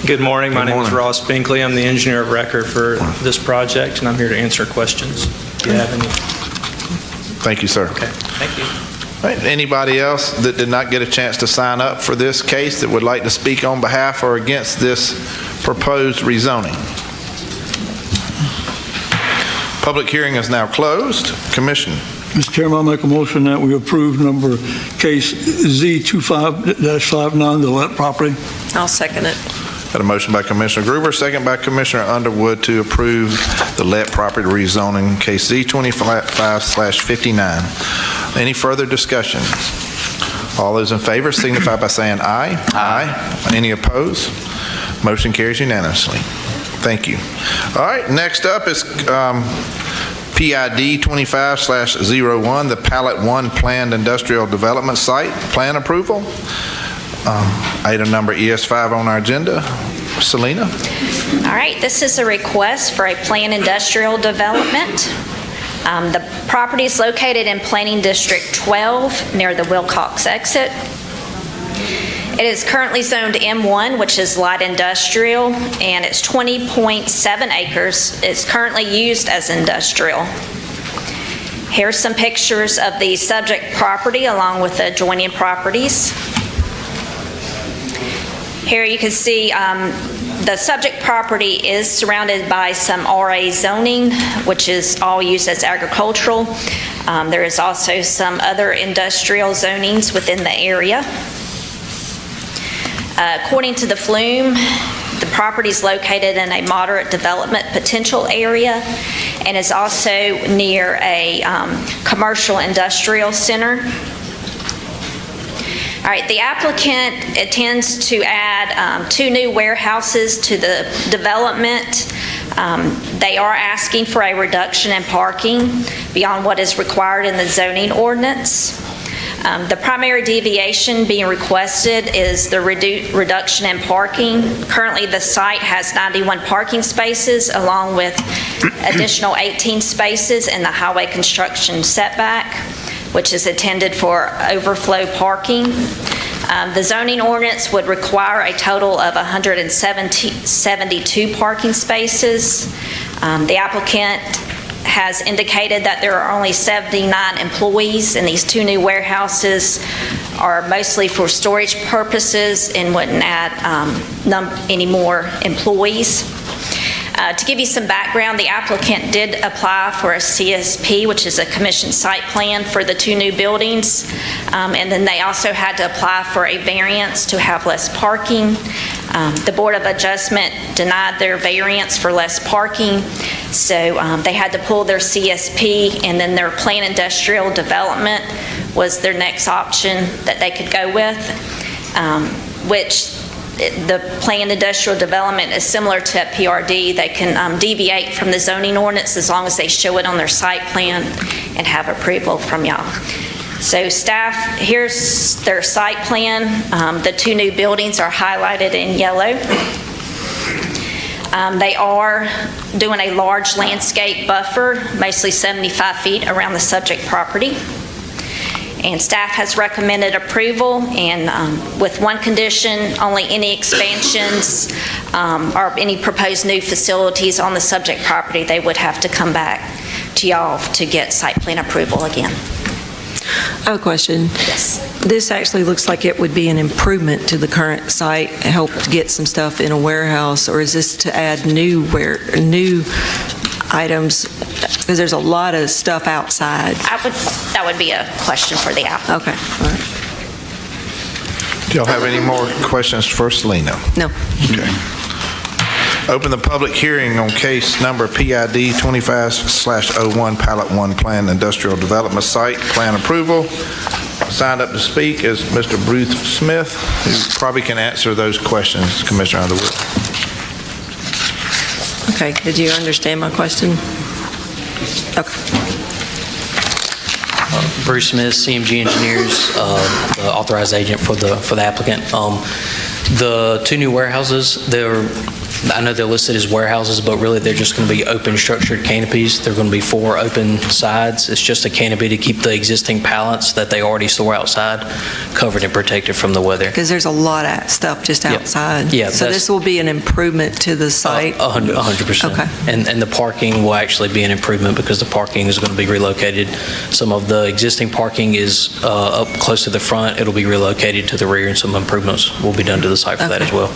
Good morning. My name is morning. Ross Binkley. I'm the engineer of record for this project, and I'm here to answer questions. Do you have any? Thank you, sir. Okay, thank you. All right, anybody else that did not get a chance to sign up for this case that would like to speak on behalf or against this proposed rezoning? Public hearing is now closed. Commission. Mr. Chairman, I'll make a motion that we approve case Z25-59, the Let property. I'll second it. Got a motion by Commissioner Gruber, second by Commissioner Underwood to approve the Let property rezoning, case Z25/59. Any further discussion? All those in favor signify by saying aye. Aye. Any opposed? Motion carries unanimously. Thank you. All right, next up is PID 25/01, the Pallet 1 Planned Industrial Development Site Plan Approval. Item number ES5 on our agenda. Selena? All right, this is a request for a planned industrial development. The property is located in Planning District 12 near the Wilcox exit. It is currently zoned M1, which is light industrial, and it's 20.7 acres. It's currently used as industrial. Here's some pictures of the subject property along with the adjoining properties. Here you can see the subject property is surrounded by some RA zoning, which is all used as agricultural. There is also some other industrial zonings within the area. According to the flume, the property is located in a moderate development potential area and is also near a commercial industrial center. All right, the applicant intends to add 2 new warehouses to the development. They are asking for a reduction in parking beyond what is required in the zoning ordinance. The primary deviation being requested is the reduction in parking. Currently, the site has 91 parking spaces along with additional 18 spaces in the highway construction setback, which is intended for overflow parking. The zoning ordinance would require a total of 172 parking spaces. The applicant has indicated that there are only 79 employees, and these 2 new warehouses are mostly for storage purposes and wouldn't add any more employees. To give you some background, the applicant did apply for a CSP, which is a commission site plan for the 2 new buildings, and then they also had to apply for a variance to have less parking. The Board of Adjustment denied their variance for less parking, so they had to pull their CSP, and then their planned industrial development was their next option that they could go with, which the planned industrial development is similar to a PRD. They can deviate from the zoning ordinance as long as they show it on their site plan and have approval from y'all. So staff, here's their site plan. The 2 new buildings are highlighted in yellow. They are doing a large landscape buffer, mostly 75 feet around the subject property. And staff has recommended approval, and with one condition, only any expansions or any proposed new facilities on the subject property, they would have to come back to y'all to get site plan approval again. I have a question. Yes. This actually looks like it would be an improvement to the current site, help to get some stuff in a warehouse, or is this to add new items? Because there's a lot of stuff outside. That would be a question for the applicant. Okay, all right. Do y'all have any more questions for Selena? No. Okay. Open the public hearing on case number PID 25/01, Pallet 1 Plan Industrial Development Site Plan Approval. Signed up to speak is Mr. Bruce Smith, who probably can answer those questions, Commissioner Underwood. Okay, did you understand my question? Okay. Bruce Smith, CMG Engineers, the authorized agent for the applicant. The 2 new warehouses, I know they're listed as warehouses, but really they're just going to be open structured canopies. They're going to be 4 open sides. It's just a canopy to keep the existing pallets that they already store outside covered and protected from the weather. Because there's a lot of stuff just outside. Yeah. So this will be an improvement to the site? 100%. Okay. And the parking will actually be an improvement because the parking is going to be relocated. Some of the existing parking is up close to the front. It'll be relocated to the rear, and some improvements will be done to the site for that as well.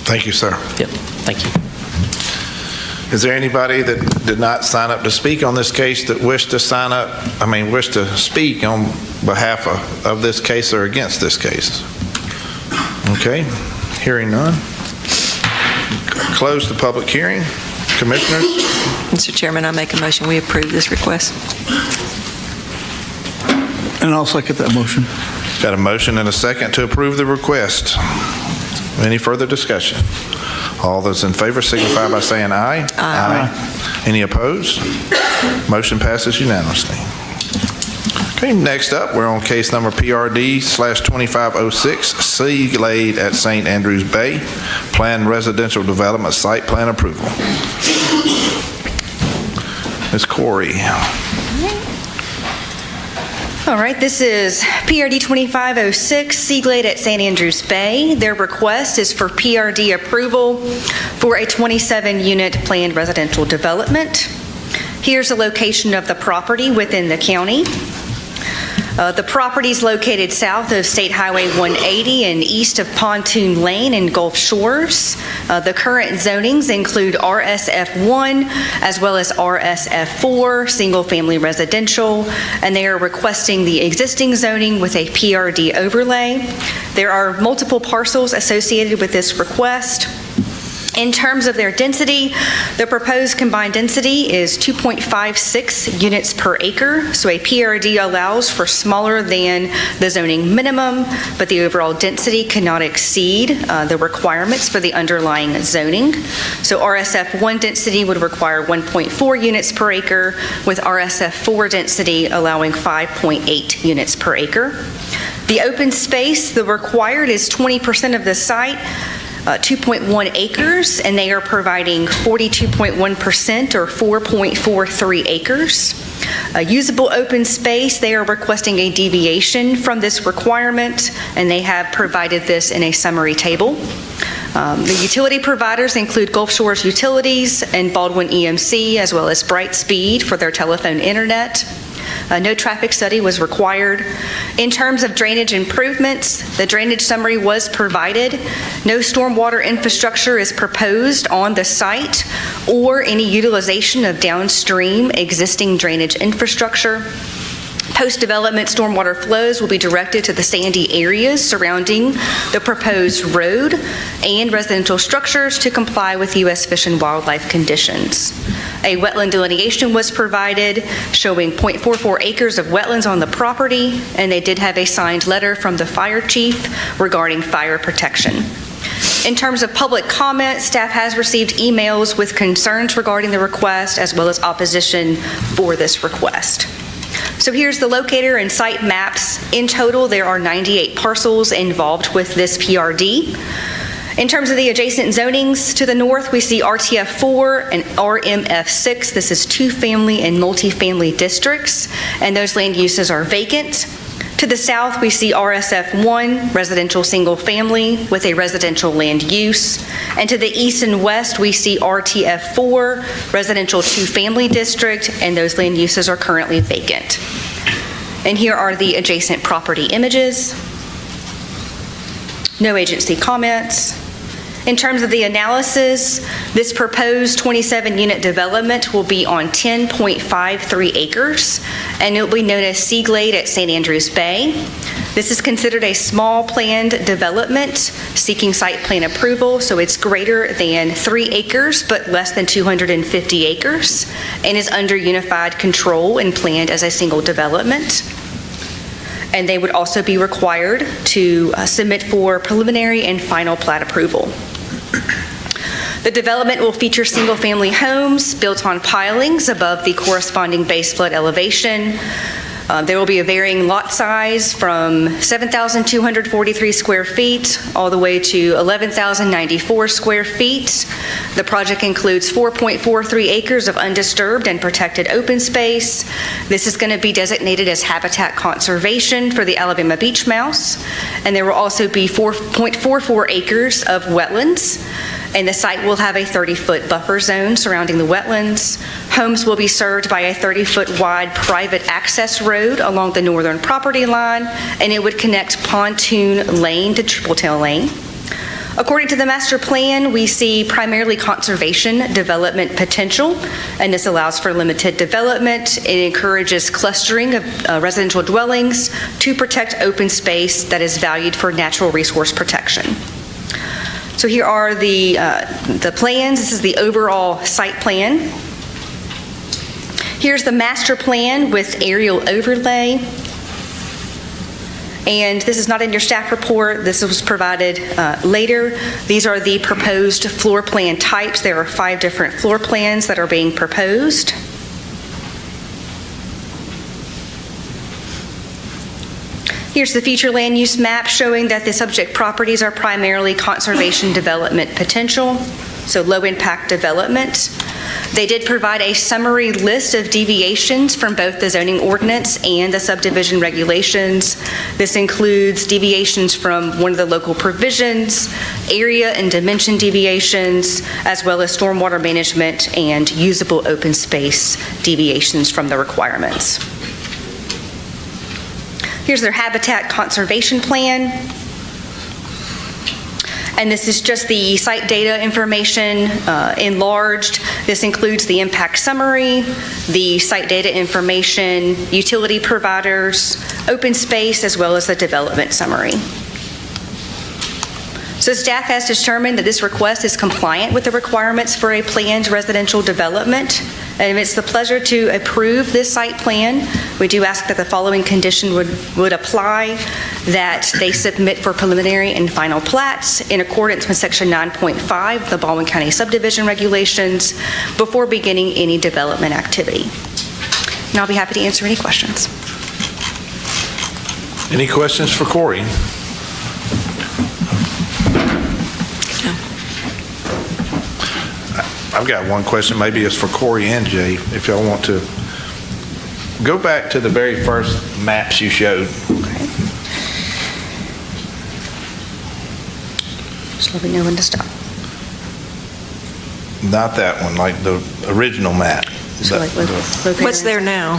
Thank you, sir. Yep, thank you. Is there anybody that did not sign up to speak on this case that wish to speak on behalf of this case or against this case? Okay, hearing none. Close the public hearing. Commissioners? Mr. Chairman, I make a motion we approve this request. And I'll second that motion. Got a motion and a second to approve the request. Any further discussion? All those in favor signify by saying aye. Aye. Any opposed? Motion passes unanimously. Okay, next up, we're on case number PRD/2506, C Glade at St. Andrews Bay, Planned Residential Development Site Plan Approval. Ms. Corey. All right, this is PRD 2506, Seaglade at St. Andrews Bay. Their request is for PRD approval for a 27-unit planned residential development. Here's the location of the property within the county. The property is located south of State Highway 180 and east of Pontoon Lane and Gulf Shores. The current zonings include RSF1 as well as RSF4, single-family residential, and they are requesting the existing zoning with a PRD overlay. There are multiple parcels associated with this request. In terms of their density, the proposed combined density is 2.56 units per acre, so a PRD allows for smaller than the zoning minimum, but the overall density cannot exceed the requirements for the underlying zoning. So RSF1 density would require 1.4 units per acre, with RSF4 density allowing 5.8 units per acre. The open space, the required is 20% of the site, 2.1 acres, and they are providing 42.1% or 4.43 acres. Usable open space, they are requesting a deviation from this requirement, and they have provided this in a summary table. The utility providers include Gulf Shores Utilities and Baldwin EMC, as well as Brightspeed for their telephone internet. No traffic study was required. In terms of drainage improvements, the drainage summary was provided. No stormwater infrastructure is proposed on the site or any utilization of downstream existing drainage infrastructure. Post-development stormwater flows will be directed to the sandy areas surrounding the proposed road and residential structures to comply with U.S. Fish and Wildlife conditions. A wetland delineation was provided showing 0.44 acres of wetlands on the property, and they did have a signed letter from the fire chief regarding fire protection. In terms of public comment, staff has received emails with concerns regarding the request as well as opposition for this request. So here's the locator and site maps. In total, there are 98 parcels involved with this PRD. In terms of the adjacent zonings, to the north, we see RTF4 and RMF6. This is two-family and multifamily districts, and those land uses are vacant. To the south, we see RSF1, residential single family with a residential land use. And to the east and west, we see RTF4, residential two-family district, and those land uses are currently vacant. And here are the adjacent property images. No agency comments. In terms of the analysis, this proposed 27-unit development will be on 10.53 acres, and it will be known as Seaglade at St. Andrews Bay. This is considered a small planned development seeking site plan approval, so it's greater than 3 acres but less than 250 acres, and is under unified control and planned as a single development. And they would also be required to submit for preliminary and final plat approval. The development will feature single-family homes built on pilings above the corresponding base flood elevation. There will be a varying lot size from 7,243 square feet all the way to 11,094 square feet. The project includes 4.43 acres of undisturbed and protected open space. This is going to be designated as habitat conservation for the Alabama beach mouse. And there will also be 4.44 acres of wetlands. And the site will have a 30-foot buffer zone surrounding the wetlands. Homes will be served by a 30-foot wide private access road along the northern property line, and it would connect Pontoon Lane to Tripletail Lane. According to the master plan, we see primarily conservation development potential, and this allows for limited development. It encourages clustering of residential dwellings to protect open space that is valued for natural resource protection. So here are the plans. This is the overall site plan. Here's the master plan with aerial overlay. And this is not in your staff report. This was provided later. These are the proposed floor plan types. There are 5 different floor plans that are being proposed. Here's the future land use map showing that the subject properties are primarily conservation development potential, so low impact development. They did provide a summary list of deviations from both the zoning ordinance and the subdivision regulations. This includes deviations from one of the local provisions, area and dimension deviations, as well as stormwater management and usable open space deviations from the requirements. Here's their habitat conservation plan. And this is just the site data information enlarged. This includes the impact summary, the site data information, utility providers, open space, as well as the development summary. So staff has determined that this request is compliant with the requirements for a planned residential development. And it's the pleasure to approve this site plan. We do ask that the following condition would apply, that they submit for preliminary and final plats in accordance with Section 9.5 of the Baldwin County subdivision regulations before beginning any development activity. And I'll be happy to answer any questions. Any questions for Corey? I've got one question, maybe it's for Corey and Jay, if y'all want to. Go back to the very first maps you showed. Okay. Just let me know when to stop. Not that one, like the original map. So like What's there now?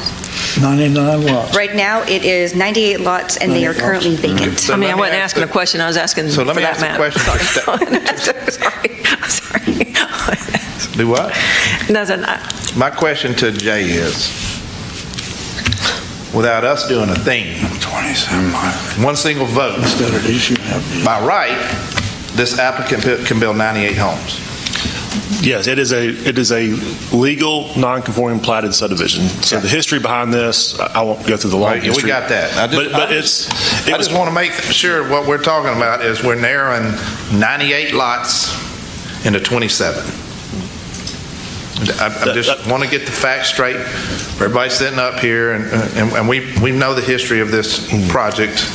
99 lots. Right now, it is 98 lots, and they are currently vacant. So I mean, I let me wasn't ask asking a question, I was asking So for let me that ask a map. question. Sorry. Do what? Doesn't, My question to Jay is, without us doing a thing, one single vote, by right, this applicant can build 98 homes. Yes, it is a legal, non-conforming platted subdivision. So the history behind this, I won't go through the long Right, history. we got that. I just want to make sure what we're talking about is we're narrowing 98 lots into 27. I just want to get the facts straight. Everybody's sitting up here, and we know the history of this project,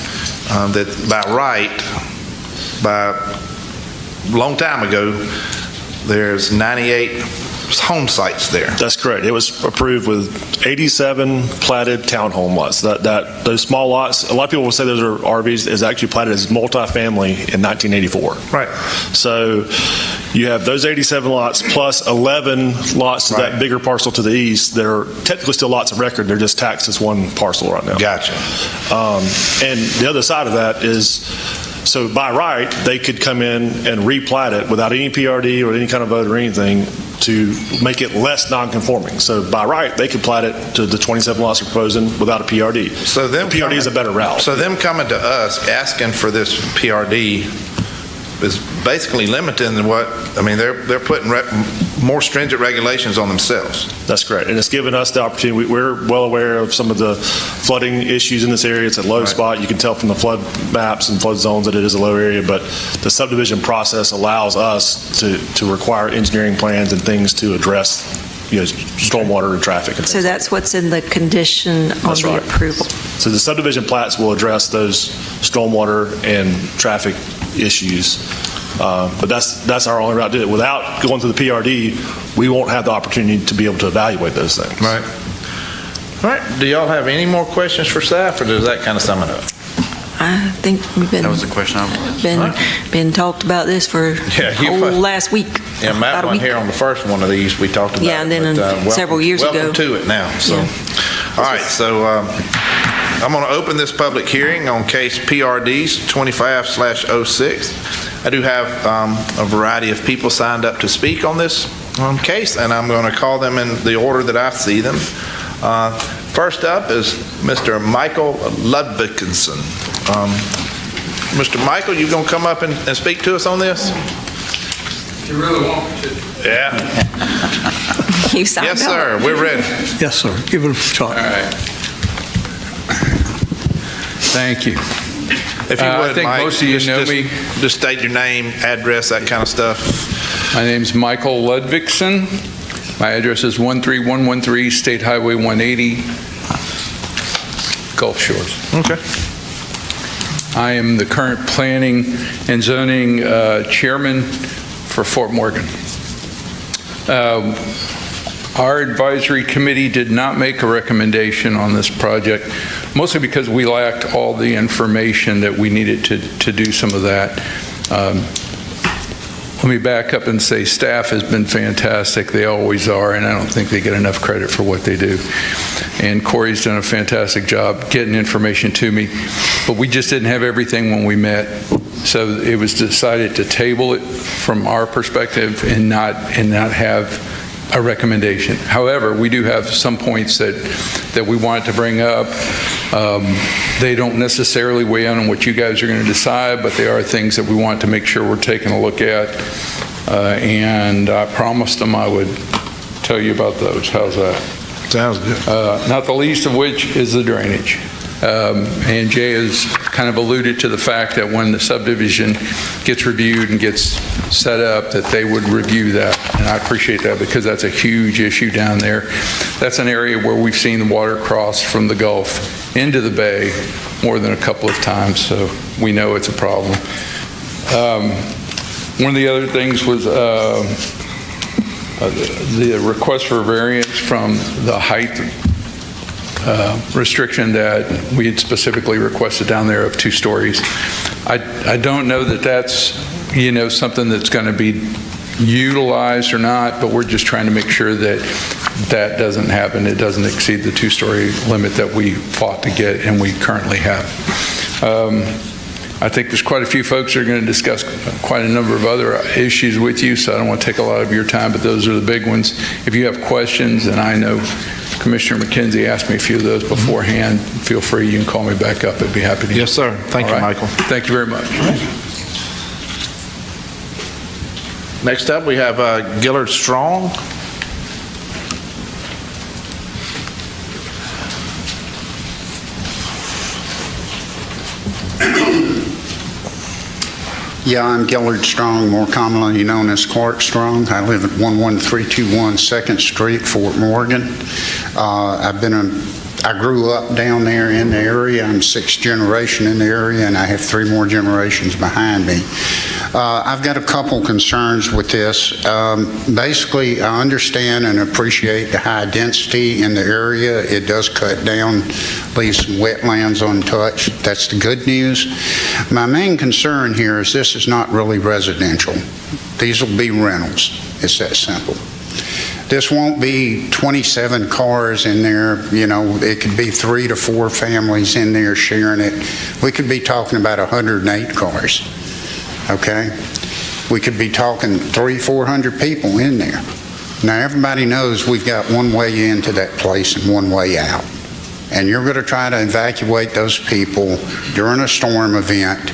that by right, by a long time ago, there's 98 home sites there. That's correct. It was approved with 87 platted townhome lots. Those small lots, a lot of people will say those are RVs, is actually platted as multifamily in 1984. Right. So you have those 87 lots plus 11 lots to that bigger parcel to the east that are technically still lots of record. They're just taxed as one parcel right now. Gotcha. And the other side of that is, so by right, they could come in and replat it without any PRD or any kind of vote or anything to make it less non-conforming. So by right, they could plat it to the 27 lots you're proposing without a PRD. So them PRD is a better route. So them coming to us asking for this PRD is basically limiting what, I mean, they're putting more stringent regulations on themselves. That's correct. And it's given us the opportunity. We're well aware of some of the flooding issues in this area. It's a low spot. You can tell from the flood maps and flood zones that it is a low area, but the subdivision process allows us to require engineering plans and things to address, stormwater and traffic. And so that's what's in the condition on the approval. So the subdivision plats will address those stormwater and traffic issues. But that's our only route to do it. Without going through the PRD, we won't have the opportunity to be able to evaluate those things. Right. All right. Do y'all have any more questions for staff, or does that kind of sum it up? I think we've been. That was the question been talked about this for last week. Yeah, Matt wasn't here on the first one of these we talked about. Yeah, and then several years ago. Welcome to it now. So, all right. So I'm going to open this public hearing on case PRDs 25/06. I do have a variety of people signed up to speak on this case, and I'm going to call them in the order that I see them. First up is Mr. Michael Ludvigsen. Mr. Michael, you going to come up and speak to us on this? You really want me to? Yeah. You signed Yes, up. sir. We're ready. Yes, sir. Give it a shot. All right. Thank you. If you would, I think Mike, most of you know me. Just state your name, address, that kind of stuff. My name's Michael Ludvigsen. My address is 13113 State Highway 180, Gulf Shores. Okay. I am the current planning and zoning chairman for Fort Morgan. Our advisory committee did not make a recommendation on this project, mostly because we lacked all the information that we needed to do some of that. let me back up and say staff has been fantastic. They always are, and I don't think they get enough credit for what they do. And Corey's done a fantastic job getting information to me, but we just didn't have everything when we met. So it was decided to table it from our perspective and not have a recommendation. However, we do have some points that we wanted to bring up. They don't necessarily weigh in on what you guys are going to decide, but they are things that we want to make sure we're taking a look at. And I promised them I would tell you about those. How's that? Sounds good. Not the least of which is the drainage. And Jay has kind of alluded to the fact that when the subdivision gets reviewed and gets set up, that they would review that. And I appreciate that because that's a huge issue down there. That's an area where we've seen the water cross from the Gulf into the bay more than a couple of times, so we know it's a problem. One of the other things was the request for variance from the height restriction that we had specifically requested down there of 2 stories. I don't know that that's, something that's going to be utilized or not, but we're just trying to make sure that that doesn't happen. It doesn't exceed the 2-story limit that we fought to get and we currently have. I think there's quite a few folks that are going to discuss quite a number of other issues with you, so I don't want to take a lot of your time, but those are the big ones. If you have questions, and I know Commissioner McKenzie asked me a few of those beforehand, feel free, you can call me back up. I'd be happy to. Yes, sir. Thank you, Michael. Thank you very much. Next up, we have Gillard Strong. Yeah, I'm Gillard Strong, more commonly known as Clark Strong. I live at 11321 2nd Street, Fort Morgan. I grew up down there in the area. I'm 6th generation in the area, and I have 3 more generations behind me. I've got a couple concerns with this. Basically, I understand and appreciate the high density in the area. It does cut down, leave some wetlands untouched. That's the good news. My main concern here is this is not really residential. These will be rentals. It's that simple. This won't be 27 cars in there. It could be 3 to 4 families in there sharing it. We could be talking about 108 cars. Okay? We could be talking 300-400 people in there. Now, everybody knows we've got one way into that place and one way out. And you're going to try to evacuate those people during a storm event.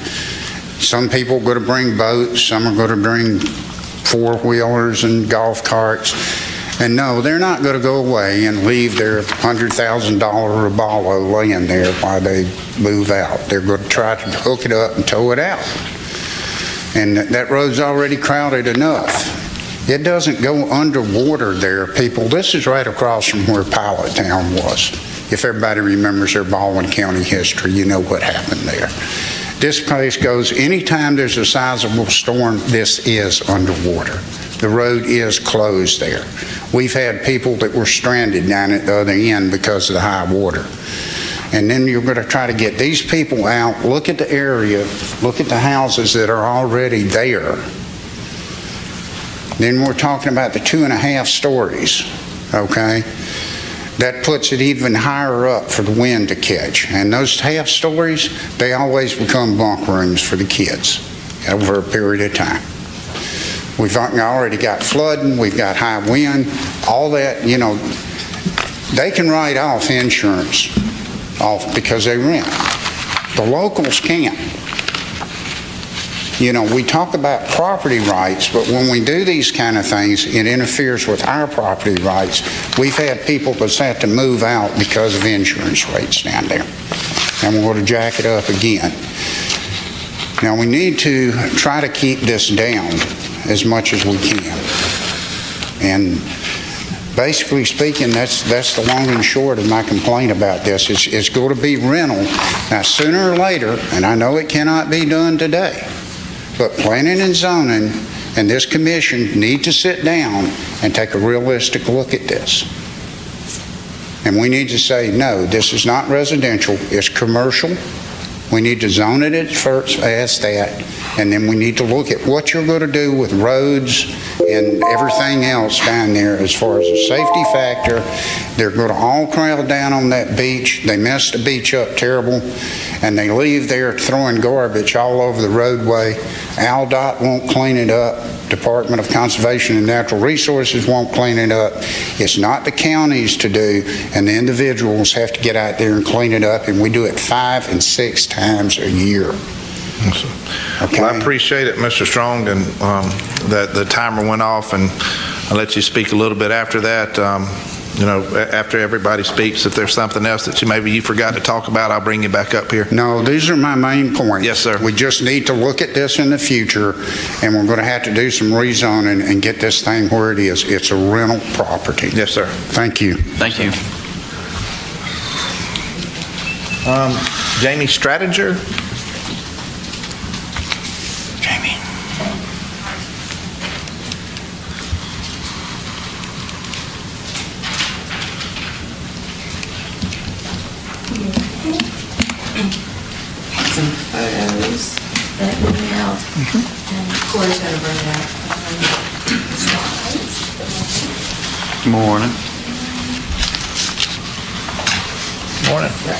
Some people are going to bring boats. Some are going to bring 4-wheelers and golf carts. And no, they're not going to go away and leave their $100,000 Robalo laying there while they move out. They're going to try to hook it up and tow it out. And that road's already crowded enough. It doesn't go underwater there, people. This is right across from where Pilot Town was. If everybody remembers their Baldwin County history, you know what happened there. This place goes, anytime there's a sizable storm, this is underwater. The road is closed there. We've had people that were stranded down at the other end because of the high water. And then you're going to try to get these people out. Look at the area. Look at the houses that are already there. Then we're talking about the 2.5 stories, okay? That puts it even higher up for the wind to catch. And those half stories, they always become bunk rooms for the kids over a period of time. We've already got flooding, we've got high wind, all that, they can write off insurance because they rent. The locals can't. We talk about property rights, but when we do these kind of things, it interferes with our property rights. We've had people that's had to move out because of insurance rates down there. And we're going to jack it up again. Now, we need to try to keep this down as much as we can. And basically speaking, that's the long and short of my complaint about this. It's going to be rental. Now, sooner or later, and I know it cannot be done today, but planning and zoning and this commission need to sit down and take a realistic look at this. And we need to say, no, this is not residential, it's commercial. We need to zone it as that And then we need to look at what you're going to do with roads and everything else down there as far as a safety factor. They're going to all crowd down on that beach. They mess the beach up terrible, and they leave there throwing garbage all over the roadway. ALDOT won't clean it up. Department of Conservation and Natural Resources won't clean it up. It's not the counties to do, and the individuals have to get out there and clean it up, and we do it 5 and 6 times a year. Okay. Well, I appreciate it, Mr. Strong, and that the timer went off, and I'll let you speak a little bit after that. After everybody speaks, if there's something else that maybe you forgot to talk about, I'll bring you back up here. No, these are my main points. Yes, sir. We just need to look at this in the future, and we're going to have to do some rezoning and get this thing where it is. It's a rental property. Yes, sir. Thank you. Thank you. Jamie Stratinger? Jamie. Some photos that we mailed, and Corey's going to bring out slides. Morning. Morning. Okay.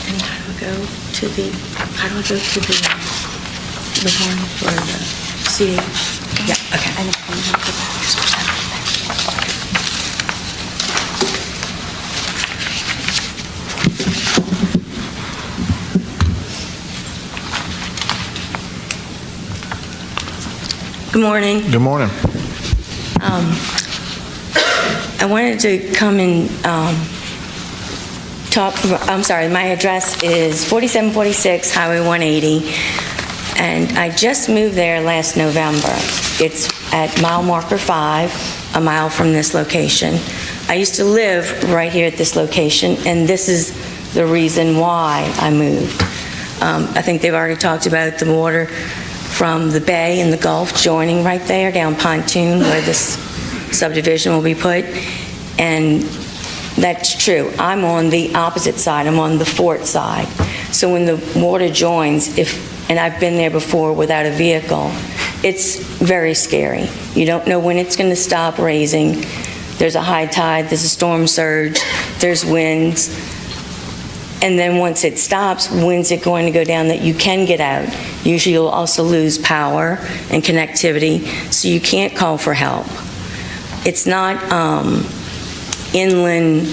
And how do I go to the one for the CH? Yeah, okay. Good morning. Good morning. I wanted to come and talk, I'm sorry, my address is 4746 Highway 180, and I just moved there last November. It's at mile marker 5, a mile from this location. I used to live right here at this location, and this is the reason why I moved. I think they've already talked about the water from the bay and the Gulf joining right there down Pontoon where this subdivision will be put, and that's true. I'm on the opposite side. I'm on the Fort side. So when the water joins, and I've been there before without a vehicle, it's very scary. You don't know when it's going to stop raising. There's a high tide, there's a storm surge, there's winds. And then once it stops, when's it going to go down that you can get out? Usually you'll also lose power and connectivity, so you can't call for help. It's not inland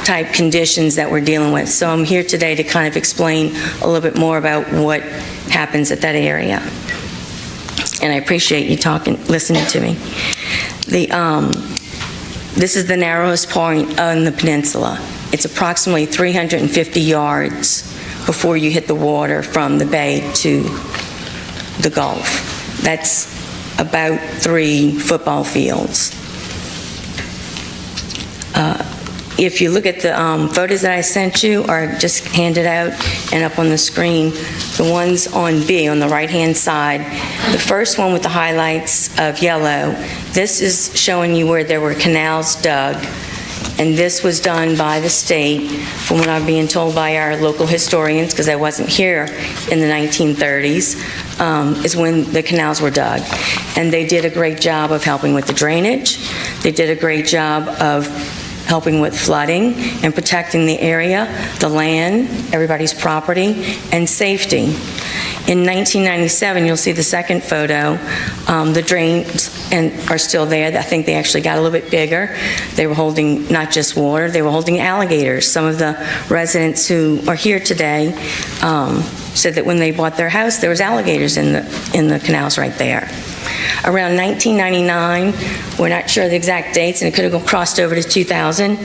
type conditions that we're dealing with. So I'm here today to kind of explain a little bit more about what happens at that area. And I appreciate you listening to me. This is the narrowest point on the peninsula. It's approximately 350 yards before you hit the water from the bay to the Gulf. That's about 3 football fields. If you look at the photos that I sent you, or just handed out and up on the screen, the ones on B on the right-hand side, the first one with the highlights of yellow, this is showing you where there were canals dug, and this was done by the state, from what I'm being told by our local historians, because I wasn't here in the 1930s, is when the canals were dug. And they did a great job of helping with the drainage. They did a great job of helping with flooding and protecting the area, the land, everybody's property, and safety. In 1997, you'll see the second photo, the drains are still there. I think they actually got a little bit bigger. They were holding not just water, they were holding alligators. Some of the residents who are here today said that when they bought their house, there was alligators in the canals right there. Around 1999, we're not sure the exact dates, and it could have crossed over to 2000,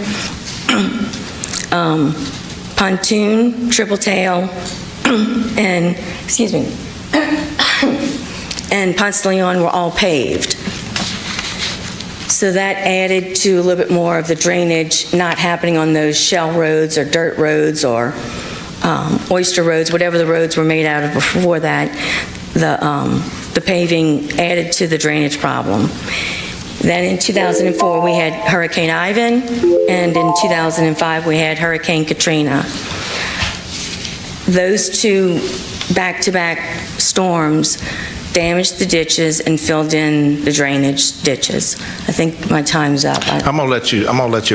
Pontoon, Triple Tail, and Ponce de Leon were all paved. So that added to a little bit more of the drainage not happening on those shell roads or dirt roads or oyster roads, whatever the roads were made out of before that. The paving added to the drainage problem. Then in 2004, we had Hurricane Ivan, and in 2005, we had Hurricane Katrina. Those two back-to-back storms damaged the ditches and filled in the drainage ditches. I think my time's up. I'm gonna let you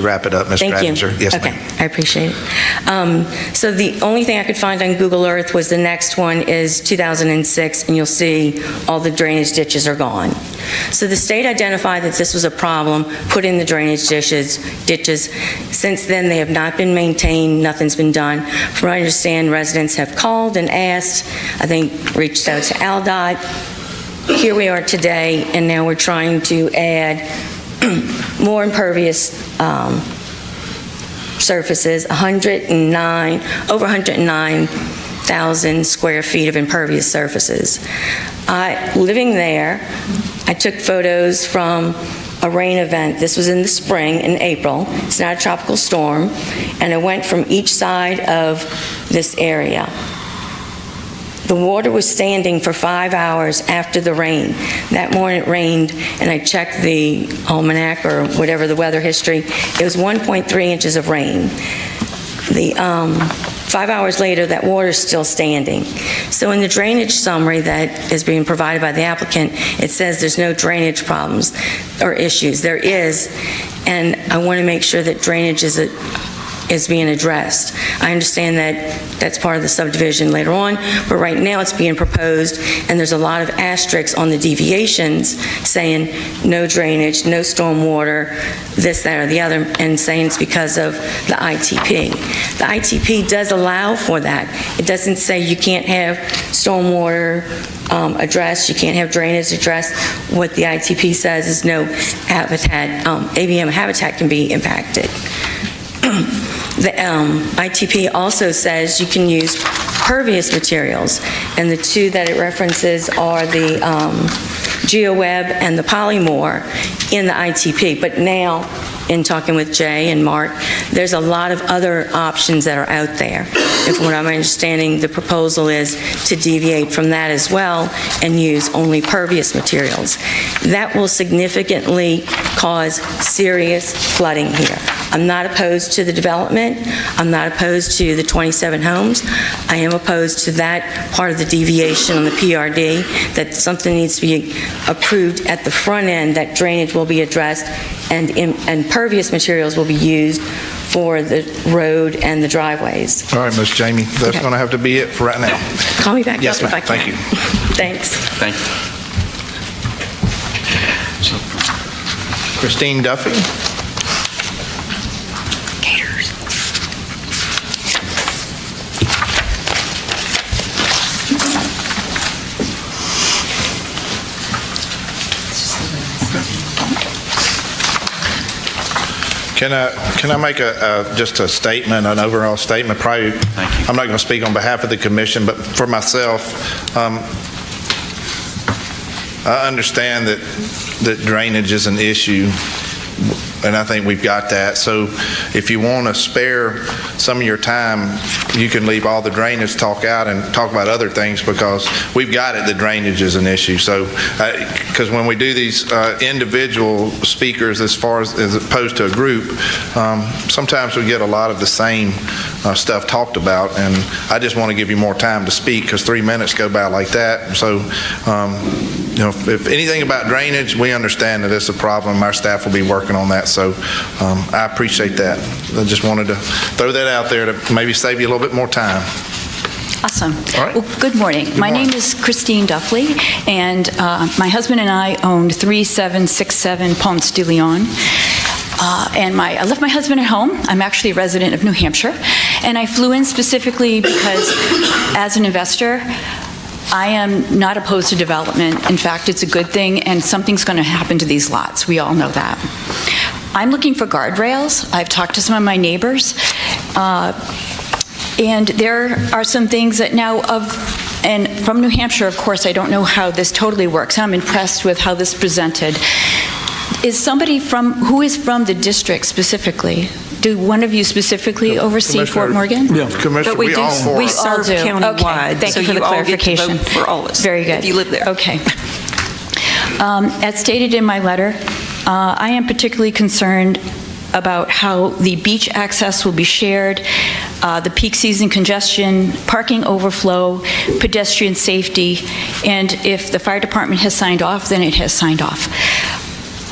wrap it up, Ms. Thank you. Strattinger. Yes, Okay, ma'am. I appreciate it. So the only thing I could find on Google Earth was the next one is 2006, and you'll see all the drainage ditches are gone. So the state identified that this was a problem, put in the drainage ditches. Since then, they have not been maintained, nothing's been done. From what I understand, residents have called and asked, I think reached out to ALDOT. Here we are today, and now we're trying to add more impervious surfaces, over 109,000 square feet of impervious surfaces. Living there, I took photos from a rain event. This was in the spring, in April. It's not a tropical storm. And I went from each side of this area. The water was standing for 5 hours after the rain. That morning it rained, and I checked the almanac or whatever the weather history. It was 1.3 inches of rain. 5 hours later, that water is still standing. So in the drainage summary that is being provided by the applicant, it says there's no drainage problems or issues. There is, and I want to make sure that drainage is being addressed. I understand that that's part of the subdivision later on, but right now it's being proposed, and there's a lot of asterisks on the deviations saying no drainage, no stormwater, this, that, or the other, and saying it's because of the ITP. The ITP does allow for that. It doesn't say you can't have stormwater addressed, you can't have drainage addressed. What the ITP says is no habitat, ABM habitat can be impacted. The ITP also says you can use pervious materials, and the two that it references are the GeoWeb and the Polymore in the ITP. But now, in talking with Jay and Mark, there's a lot of other options that are out there. If what I'm understanding, the proposal is to deviate from that as well and use only pervious materials. That will significantly cause serious flooding here. I'm not opposed to the development. I'm not opposed to the 27 homes. I am opposed to that part of the deviation on the PRD, that something needs to be approved at the front end, that drainage will be addressed and pervious materials will be used for the road and the driveways. All right, Ms. Jamie, that's going to have to be it for right now. Call me back Yes, up if I ma'am. can. Thank you. Thanks. Thank you. Christine Duffy. Can I make just a statement, an overall statement? Probably, I'm not going to speak on behalf of the commission, but for myself, I understand that drainage is an issue, and I think we've got that. So if you want to spare some of your time, you can leave all the drainage talk out and talk about other things, because we've got it, the drainage is an issue. So, because when we do these individual speakers as opposed to a group, sometimes we get a lot of the same stuff talked about, and I just want to give you more time to speak, because 3 minutes go by like that. So, if anything about drainage, we understand that it's a problem. Our staff will be working on that. So I appreciate that. I just wanted to throw that out there to maybe save you a little bit more time. Awesome. All right. Well, good morning. My name is Christine Duffley, and my husband and I owned 3767 Ponce de Leon. I left my husband at home. I'm actually a resident of New Hampshire, and I flew in specifically because, as an investor, I am not opposed to development. In fact, it's a good thing, and something's going to happen to these lots. We all know that. I'm looking for guardrails. I've talked to some of my neighbors, and there are some things that and from New Hampshire, of course, I don't know how this totally works. I'm impressed with how this is presented. Is somebody who is from the district specifically? Do one of you specifically oversee Fort Morgan? Yeah, Commissioner, We serve do. countywide, Okay, thank so you for the you all get to clarification. vote for all of us, Very good. if you live there. Okay. As stated in my letter, I am particularly concerned about how the beach access will be shared, the peak season congestion, parking overflow, pedestrian safety, and if the fire department has signed off, then it has signed off.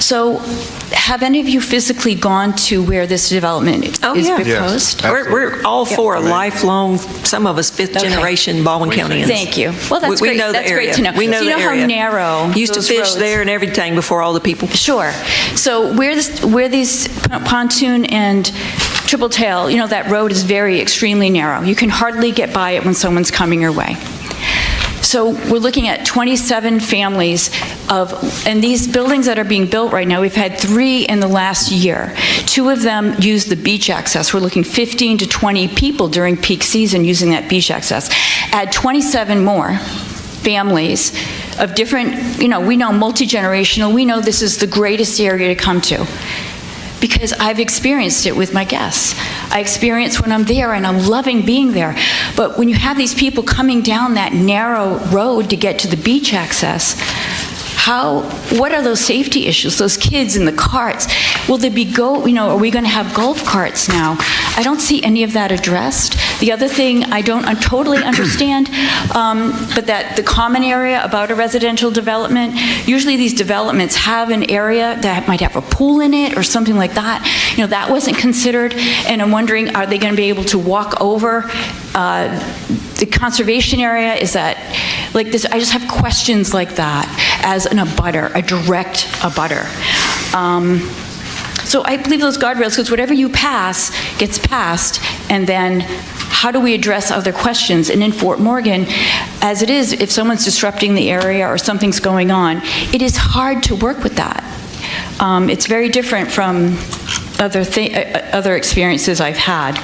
So have any of you physically gone to where this development is proposed? We're all for a lifelong, some of us fifth-generation Baldwin Countyans. Thank you. Well, that's We great. know the That's great area. to know. We know So you the know area. how narrow Used to those fish roads- there and everything before all the people. Sure. So where these pontoon and triple tail, that road is extremely narrow. You can hardly get by it when someone's coming your way. So we're looking at 27 families and these buildings that are being built right now, we've had 3 in the last year. 2 of them use the beach access. We're looking 15 to 20 people during peak season using that beach access. Add 27 more families of different, we know multi-generational, we know this is the greatest area to come to. Because I've experienced it with my guests. I experience when I'm there and I'm loving being there. But when you have these people coming down that narrow road to get to the beach access, what are those safety issues? Those kids in the carts, will there be are we going to have golf carts now? I don't see any of that addressed. The other thing I don't totally understand, but that the common area about a residential development, usually these developments have an area that might have a pool in it or something like that. That wasn't considered, and I'm wondering, are they going to be able to walk over the conservation area? Is that like this? I just have questions like that as a direct abutter. So I believe those guardrails, because whatever you pass gets passed, and then how do we address other questions? And in Fort Morgan, as it is, if someone's disrupting the area or something's going on, it is hard to work with that. It's very different from other experiences I've had.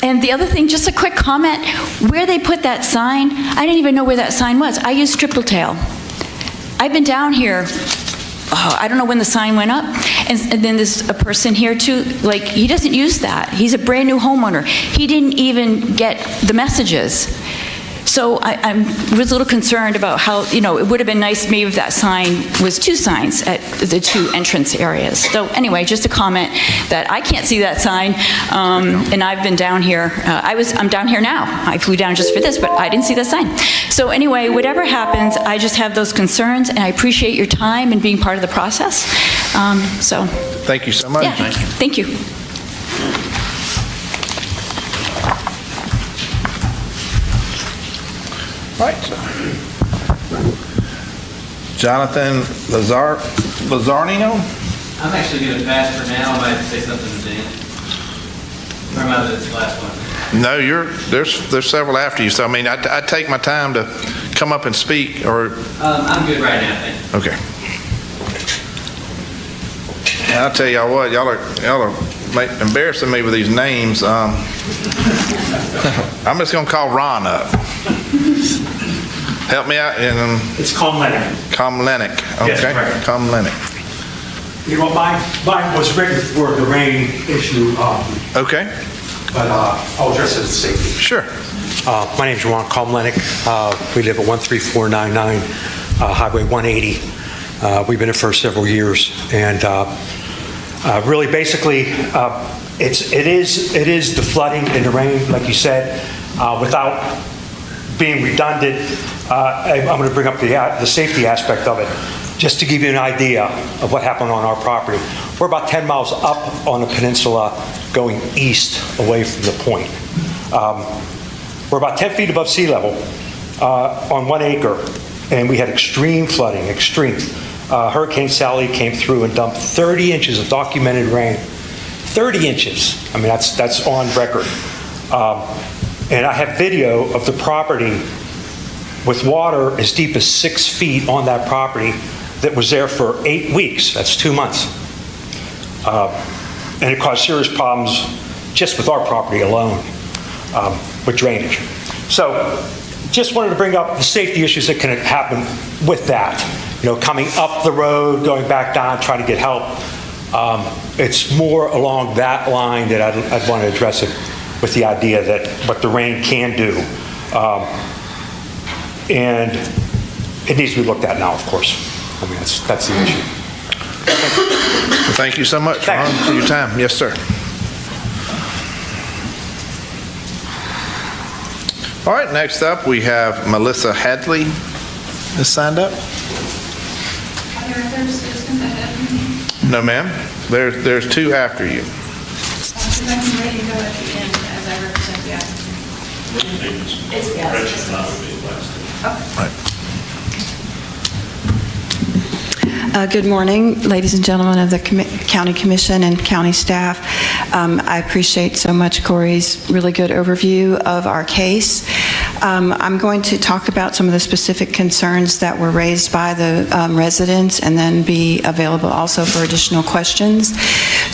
And the other thing, just a quick comment, where they put that sign, I didn't even know where that sign was. I use Triple Tail. I've been down here, I don't know when the sign went up, and then there's a person here too, he doesn't use that. He's a brand new homeowner. He didn't even get the messages. So I was a little concerned about how, it would have been nice maybe if that sign was 2 signs at the 2 entrance areas. So anyway, just a comment that I can't see that sign, and I've been down here. I'm down here now. I flew down just for this, but I didn't see that sign. So anyway, whatever happens, I just have those concerns, and I appreciate your time and being part of the process. Thank you so much. Yeah, thank you. Right. Jonathan Lazarnio? I'm actually going to pass for now. I might say something to Dan. Or am I the last one? No, there's several after you. So I mean, I take my time to come up and speak, or. I'm good right now, thank you. Okay. And I'll tell y'all what, y'all are embarrassing me with these names. I'm just gonna call Ron up. Help me out. It's Comlenic. Comlenic. Okay. Yes, correct. Comlenic. Mine was written for the rain issue. Okay. But I'll address it as safety. Sure. My name's Ron Comlenic. We live at 13499 Highway 180. We've been here for several years, and really, basically, it is the flooding and the rain, like you said. Without being redundant, I'm going to bring up the safety aspect of it. Just to give you an idea of what happened on our property, we're about 10 miles up on the peninsula going east away from the point. We're about 10 feet above sea level on 1 acre, and we had extreme flooding, extreme. Hurricane Sally came through and dumped 30 inches of documented rain. 30 inches. I mean, that's on record. And I have video of the property with water as deep as 6 feet on that property that was there for 8 weeks. That's 2 months. And it caused serious problems just with our property alone with drainage. So just wanted to bring up the safety issues that can happen with that. Coming up the road, going back down, trying to get help. It's more along that line that I'd want to address it with the idea that what the rain can do. And it needs to be looked at now, of course. I mean, that's the issue. Well, thank you so much, Ron, for your time. Yes, sir. All right, next up, we have Melissa Hadley is signed up. Are there other citizens ahead of me? No, ma'am. There's two after you. Because I can ready to go at the end as I represent the applicant. It's Good morning, ladies and gentlemen of the County Commission and county staff. I appreciate so much Corey's really good overview of our case. I'm going to talk about some of the specific concerns that were raised by the residents and then be available also for additional questions.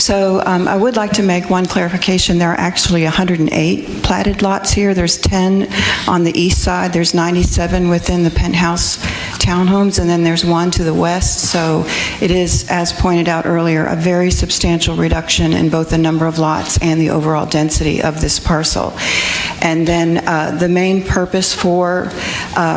So I would like to make one clarification. There are actually 108 platted lots here. There's 10 on the east side. There's 97 within the penthouse townhomes, and then there's one to the west. So it is, as pointed out earlier, a very substantial reduction in both the number of lots and the overall density of this parcel. And then the main purpose for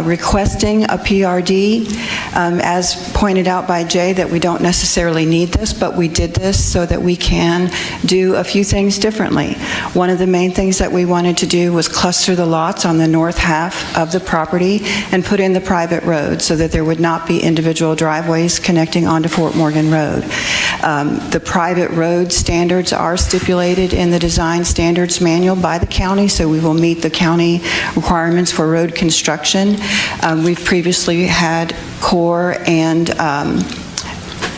requesting a PRD, as pointed out by Jay, that we don't necessarily need this, but we did this so that we can do a few things differently. One of the main things that we wanted to do was cluster the lots on the north half of the property and put in the private road so that there would not be individual driveways connecting onto Fort Morgan Road. The private road standards are stipulated in the Design Standards Manual by the county, so we will meet the county requirements for road construction. We've previously had Corps and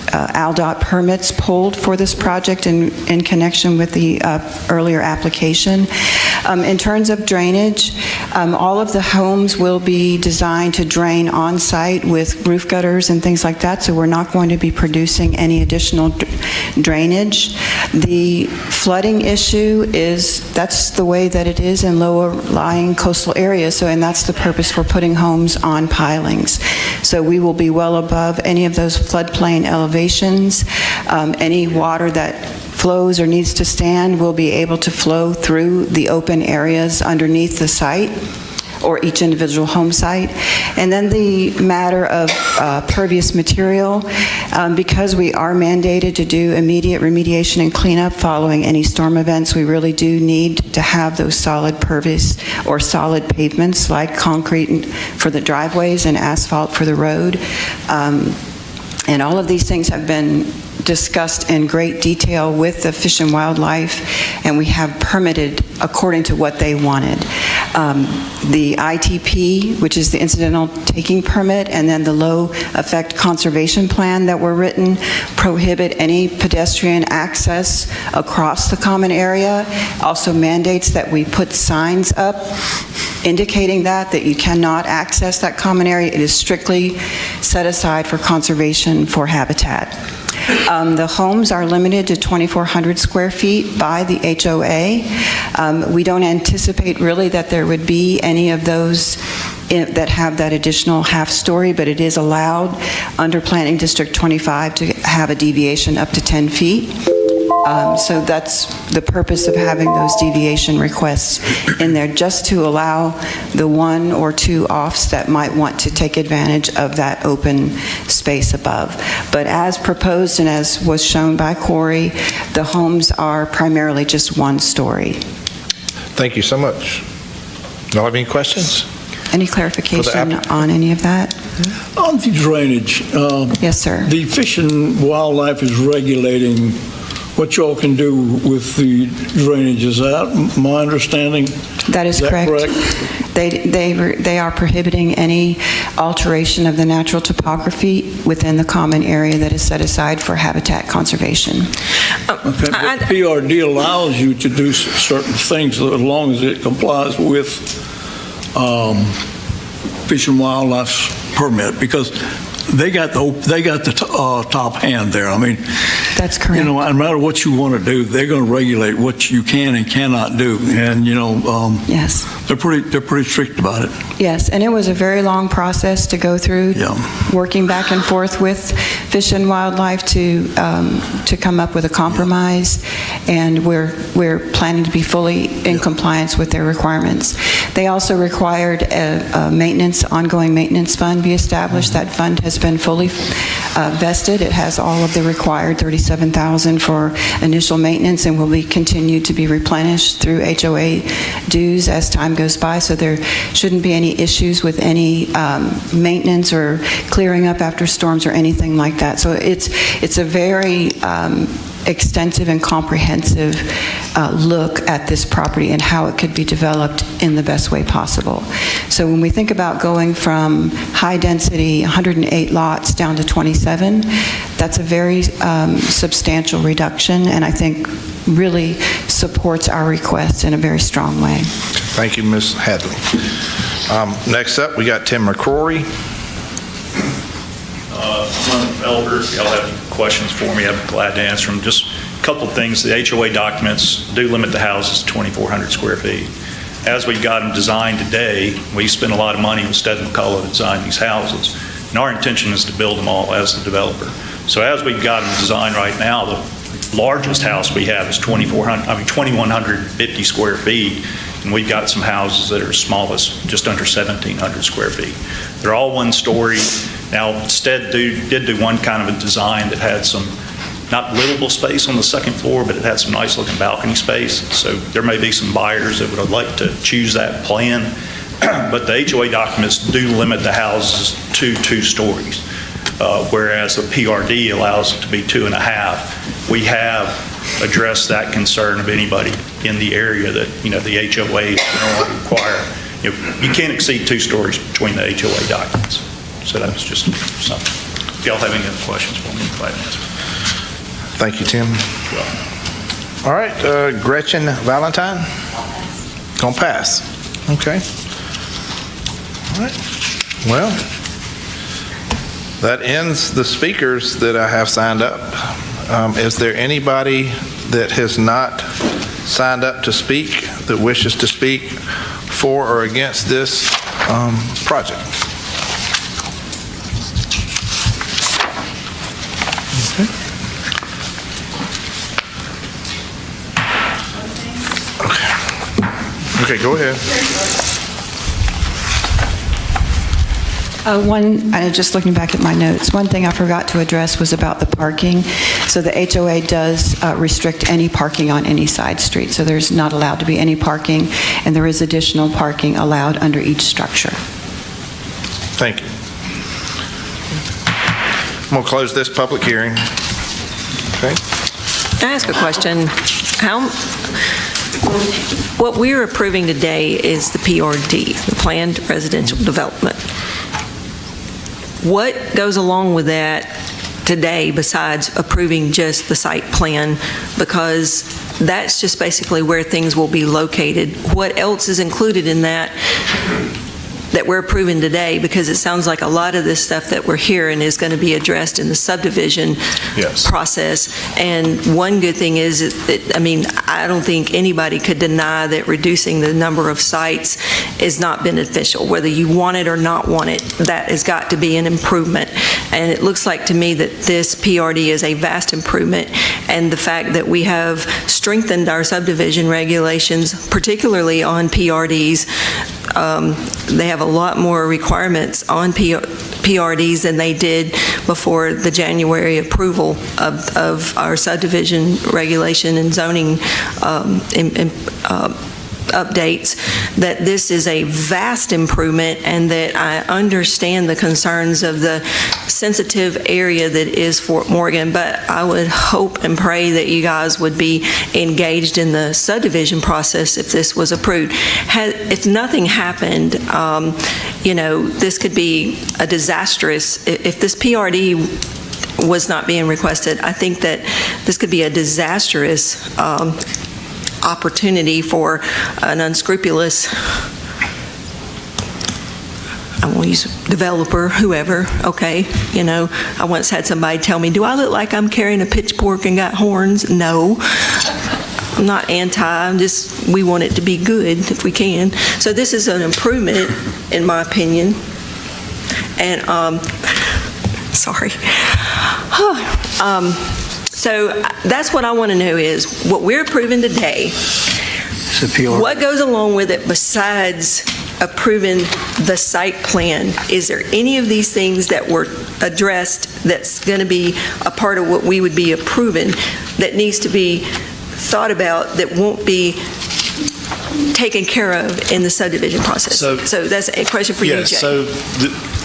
ALDOT permits pulled for this project in connection with the earlier application. In terms of drainage, all of the homes will be designed to drain on-site with roof gutters and things like that, so we're not going to be producing any additional drainage. The flooding issue that's the way that it is in lower-lying coastal areas, and that's the purpose for putting homes on pilings. So we will be well above any of those floodplain elevations. Any water that flows or needs to stand will be able to flow through the open areas underneath the site or each individual home site. And then the matter of pervious material, because we are mandated to do immediate remediation and cleanup following any storm events, we really do need to have those solid pervious or solid pavements like concrete for the driveways and asphalt for the road. And all of these things have been discussed in great detail with the Fish and Wildlife, and we have permitted according to what they wanted. The ITP, which is the incidental taking permit, and then the low effect conservation plan that were written prohibit any pedestrian access across the common area. Also mandates that we put signs up indicating that you cannot access that common area. It is strictly set aside for conservation for habitat. The homes are limited to 2,400 square feet by the HOA. We don't anticipate really that there would be any of those that have that additional half story, but it is allowed under Planning District 25 to have a deviation up to 10 feet. So that's the purpose of having those deviation requests in there, just to allow the one or two offs that might want to take advantage of that open space above. But as proposed and as was shown by Corey, the homes are primarily just one story. Thank you so much. Do you have any questions? Any clarification on any of that? On the drainage. Yes, sir. The Fish and Wildlife is regulating what y'all can do with the drainage. Is that my understanding? That is correct. They are prohibiting any alteration of the natural topography within the common area that is set aside for habitat conservation. Okay, but PRD allows you to do certain things as long as it complies with Fish and Wildlife's permit, because they got the top hand there. I mean, that's correct. You know, no matter what you want to do, they're going to regulate what you can and cannot do. And you know, yes, They're pretty strict about it. Yes, and it was a very long process to go through, working back and forth with Fish and Wildlife to come up with a compromise, and we're planning to be fully in compliance with their requirements. They also required a ongoing maintenance fund be established. That fund has been fully vested. It has all of the required $37,000 for initial maintenance and will be continued to be replenished through HOA dues as time goes by, so there shouldn't be any issues with any maintenance or clearing up after storms or anything like that. So it's a very extensive and comprehensive look at this property and how it could be developed in the best way possible. So when we think about going from high-density 108 lots down to 27, that's a very substantial reduction, and I think really supports our request in a very strong way. Thank you, Ms. Hadley. Next up, we got Tim McCrory. I'm an elder. If y'all have questions for me, I'm glad to answer them. Just a couple of things. The HOA documents do limit the houses to 2,400 square feet. As we've got them designed today, we spend a lot of money with Stead McCullough to design these houses, and our intention is to build them all as the developer. So as we've got them designed right now, the largest house we have is 2,150 square feet, and we've got some houses that are as small as just under 1,700 square feet. They're all one story. Now, Stead did do one kind of a design that had some, not livable space on the second floor, but it had some nice looking balcony space. So there may be some buyers that would like to choose that plan, but the HOA documents do limit the houses to 2 stories. Whereas the PRD allows it to be 2.5. We have addressed that concern of anybody in the area that, the HOA is going to require. You can't exceed 2 stories between the HOA documents. So that's just something. If y'all have any other questions for me, I'm glad to answer. Thank you, Tim. All right, Gretchen Valentine? Gonna pass. Okay. All right. Well, that ends the speakers that I have signed up. Is there anybody that has not signed up to speak that wishes to speak for or against this project? Okay, go ahead. Just looking back at my notes, one thing I forgot to address was about the parking. So the HOA does restrict any parking on any side street. So there's not allowed to be any parking, and there is additional parking allowed under each structure. Thank you. I'm going to close this public hearing. Okay. Can I ask a question? What we're approving today is the PRD, the Planned Residential Development. What goes along with that today besides approving just the site plan? Because that's just basically where things will be located. What else is included in that we're approving today? Because it sounds like a lot of this stuff that we're hearing is going to be addressed in the subdivision process. And one good thing is that, I don't think anybody could deny that reducing the number of sites is not beneficial. Whether you want it or not want it, that has got to be an improvement. And it looks like to me that this PRD is a vast improvement, and the fact that we have strengthened our subdivision regulations, particularly on PRDs, they have a lot more requirements on PRDs than they did before the January approval of our subdivision regulation and zoning updates, that this is a vast improvement, and that I understand the concerns of the sensitive area that is Fort Morgan, but I would hope and pray that you guys would be engaged in the subdivision process if this was approved. If nothing happened, this could be a disastrous, if this PRD was not being requested, I think that this could be a disastrous opportunity for an unscrupulous, I won't use developer, whoever, okay? I once had somebody tell me, do I look like I'm carrying a pitchfork and got horns? No. I'm not anti, we want it to be good if we can. So this is an improvement, in my opinion. And, sorry. So that's what I want to know is, what we're approving today, what goes along with it besides approving the site plan? Is there any of these things that were addressed that's going to be a part of what we would be approving that needs to be thought about that won't be taken care of in the subdivision process? So that's a question for you, Jay. Yes, so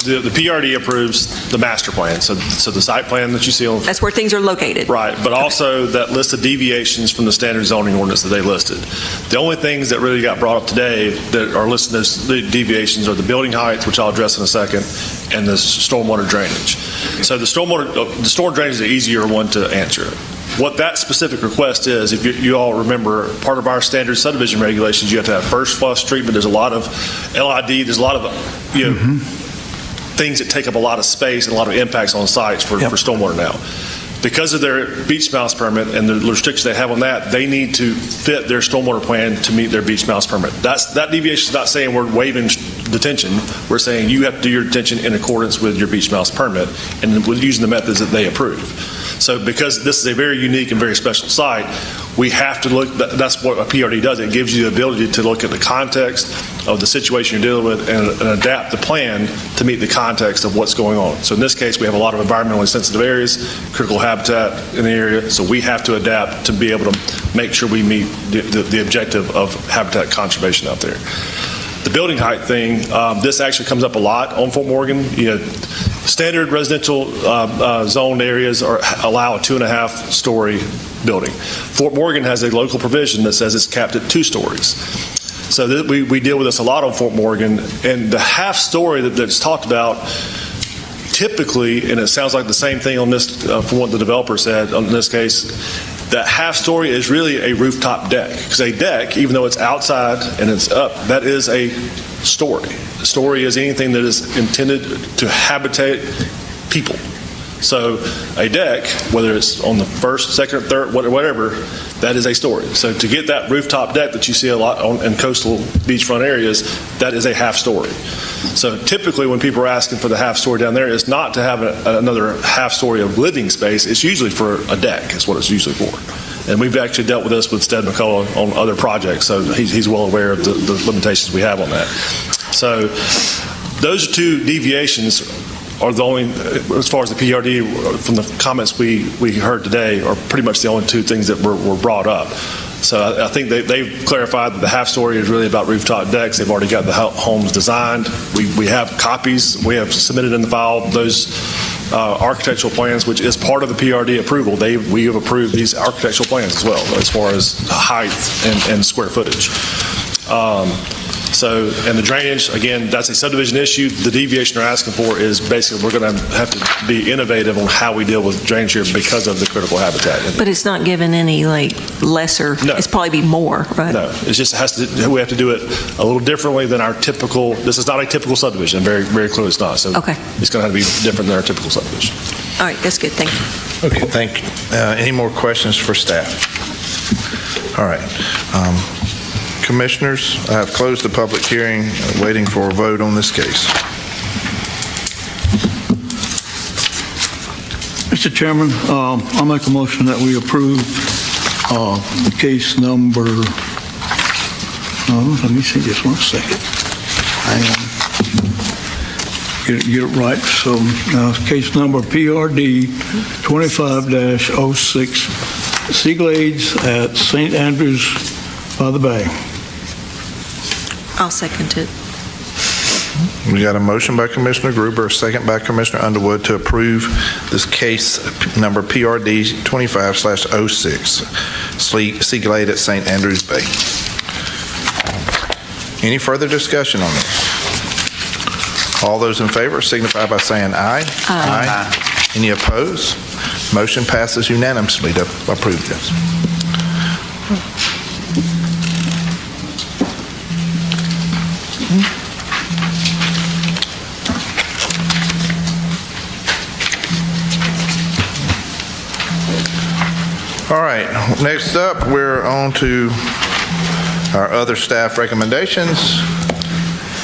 the PRD approves the master plan, so the site plan that you see on... That's where things are located. Right, but also that list of deviations from the standard zoning ordinance that they listed. The only things that really got brought up today that are listed as the deviations are the building heights, which I'll address in a second, and the stormwater drainage. So the storm drainage is the easier one to answer. What that specific request is, if you all remember, part of our standard subdivision regulations, you have to have first flush treatment. There's a lot of LID, there's a lot of, things that take up a lot of space and a lot of impacts on sites for stormwater now. Because of their beach mouse permit and the restrictions they have on that, they need to fit their stormwater plan to meet their beach mouse permit. That deviation is not saying we're waiving detention. We're saying you have to do your detention in accordance with your beach mouse permit and with using the methods that they approve. So because this is a very unique and very special site, we have to look, that's what a PRD does. It gives you the ability to look at the context of the situation you're dealing with and adapt the plan to meet the context of what's going on. So in this case, we have a lot of environmentally sensitive areas, critical habitat in the area, so we have to adapt to be able to make sure we meet the objective of habitat conservation out there. The building height thing, this actually comes up a lot on Fort Morgan. Standard residential zoned areas allow a 2.5-story building. Fort Morgan has a local provision that says it's capped at 2 stories. So we deal with this a lot on Fort Morgan, and the half story that's talked about typically, and it sounds like the same thing on this from what the developer said in this case, that half story is really a rooftop deck. Because a deck, even though it's outside and it's up, that is a story. A story is anything that is intended to habitate people. So a deck, whether it's on the first, second, third, whatever, that is a story. So to get that rooftop deck that you see a lot in coastal beachfront areas, that is a half story. So typically when people are asking for the half story down there, it's not to have another half story of living space. It's usually for a deck is what it's usually for. And we've actually dealt with this with Stead McCullough on other projects, so he's well aware of the limitations we have on that. So those 2 deviations are the only, as far as the PRD, from the comments we heard today, are pretty much the only 2 things that were brought up. So I think they've clarified that the half story is really about rooftop decks. They've already got the homes designed. We have copies. We have submitted in the file those architectural plans, which is part of the PRD approval. We have approved these architectural plans as well, as far as height and square footage. And the drainage, again, that's a subdivision issue. The deviation they're asking for is basically we're going to have to be innovative on how we deal with drainage here because of the critical habitat. But it's not given any lesser, no. It's probably be more, right? No, it just we have to do it a little differently than our typical, this is not a typical subdivision, very, very clearly it's not. So okay. It's going to have to be different than our typical subdivision. All right, that's good, thank you. Okay, thank you. Any more questions for staff? All right. Commissioners, I have closed the public hearing, waiting for a vote on this case. Mr. Chairman, I'll make a motion that we approve case number, let me see just one second. Hang on. Get it right. So case number PRD 25-06, Sea Glades at St. Andrews by the Bay. I'll second it. We got a motion by Commissioner Gruber, a second by Commissioner Underwood to approve this case number PRD 25/06, Sea Glade at St. Andrews Bay. Any further discussion on this? All those in favor signify by saying aye. Aye. Any opposed? Motion passes unanimously to approve this. All right, next up, we're on to our other staff recommendations.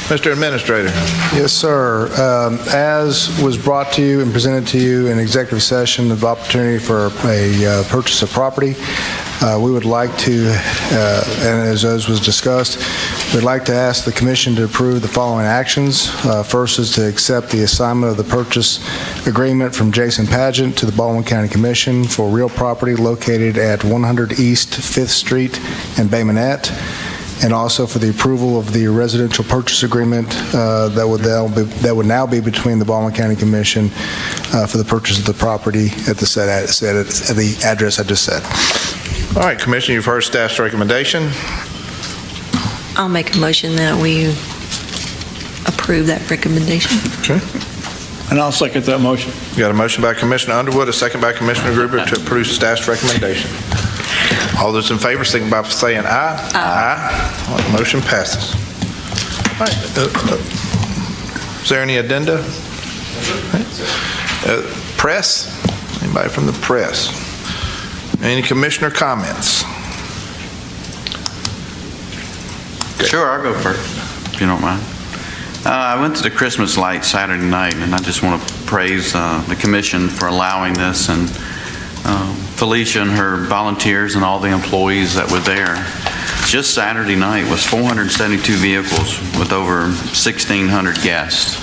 Mr. Administrator. Yes, sir. As was brought to you and presented to you in executive session of opportunity for a purchase of property, we would like to, and as was discussed, we'd like to ask the commission to approve the following actions. First is to accept the assignment of the purchase agreement from Jason Pageant to the Baldwin County Commission for real property located at 100 East 5th Street in Bay Minette, and also for the approval of the residential purchase agreement that would now be between the Baldwin County Commission for the purchase of the property at the address I just said. All right, Commissioner, you've heard staff's recommendation. I'll make a motion that we approve that recommendation. Okay. And I'll second that motion. You got a motion by Commissioner Underwood, a second by Commissioner Gruber to approve staff's recommendation. All those in favor, signify by saying aye. Aye. All right, motion passes. All right. Is there any addenda? Press? Anybody from the press? Any commissioner comments? Sure, I'll go first, if you don't mind. I went to the Christmas lights Saturday night, and I just want to praise the commission for allowing this, and Felicia and her volunteers and all the employees that were there. Just Saturday night was 472 vehicles with over 1,600 guests.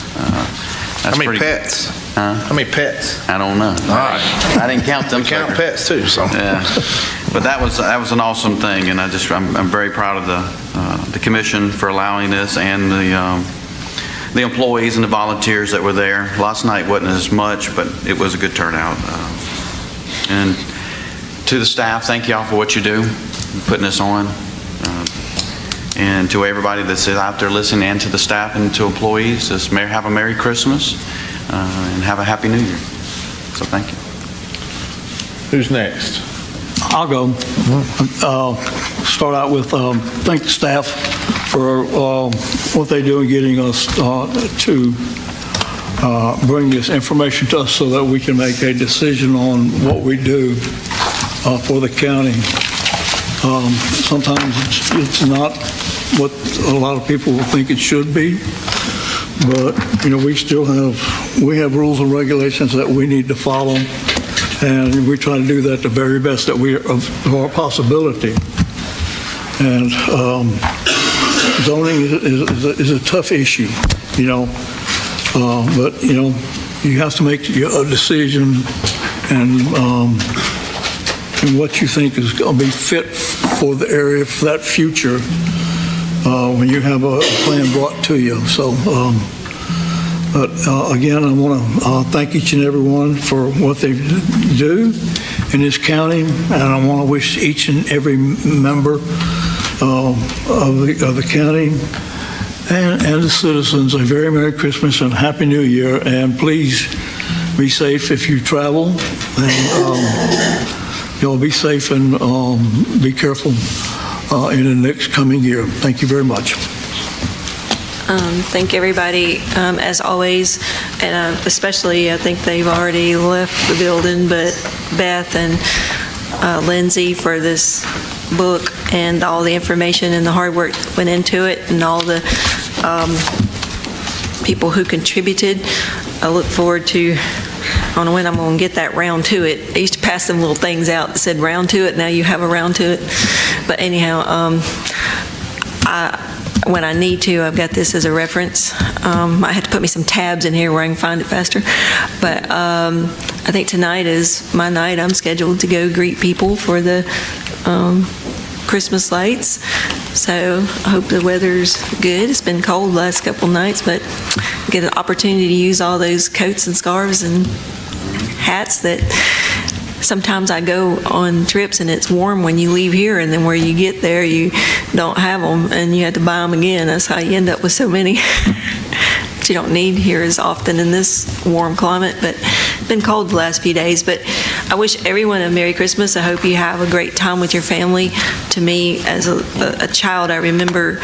How many pets? Huh? How many pets? I don't know. All right. I didn't count them. We count pets too, so. Yeah. But that was an awesome thing, and I'm very proud of the commission for allowing this, and the employees and the volunteers that were there. Last night wasn't as much, but it was a good turnout. And to the staff, thank y'all for what you do, putting this on. And to everybody that's out there listening, and to the staff and to employees, just have a Merry Christmas and have a Happy New Year. So thank you. Who's next? I'll go. Start out with thank the staff for what they do in getting us to bring this information to us so that we can make a decision on what we do for the county. Sometimes it's not what a lot of people will think it should be, but we have rules and regulations that we need to follow, and we try to do that the very best that of our possibility. And zoning is a tough issue, but you have to make a decision and what you think is going to be fit for the area, for that future, when you have a plan brought to you. So, but again, I want to thank each and every one for what they do in this county, and I want to wish each and every member of the county and the citizens a very Merry Christmas and Happy New Year, and please be safe if you travel, and y'all be safe and be careful in the next coming year. Thank you very much. Thank everybody, as always, and especially I think they've already left the building, but Beth and Lindsay for this book and all the information and the hard work that went into it, and all the people who contributed. I look forward to, I don't know when I'm going to get that round to it. I used to pass them little things out that said round to it. Now you have a round to it. But anyhow, when I need to, I've got this as a reference. I had to put me some tabs in here where I can find it faster. But I think tonight is my night. I'm scheduled to go greet people for the Christmas lights. So I hope the weather's good. It's been cold the last couple nights, but get an opportunity to use all those coats and scarves and hats that sometimes I go on trips and it's warm when you leave here, and then where you get there you don't have them and you have to buy them again. That's how you end up with so many that you don't need here as often in this warm climate. But it's been cold the last few days. But I wish everyone a Merry Christmas. I hope you have a great time with your family. To me, as a child, I remember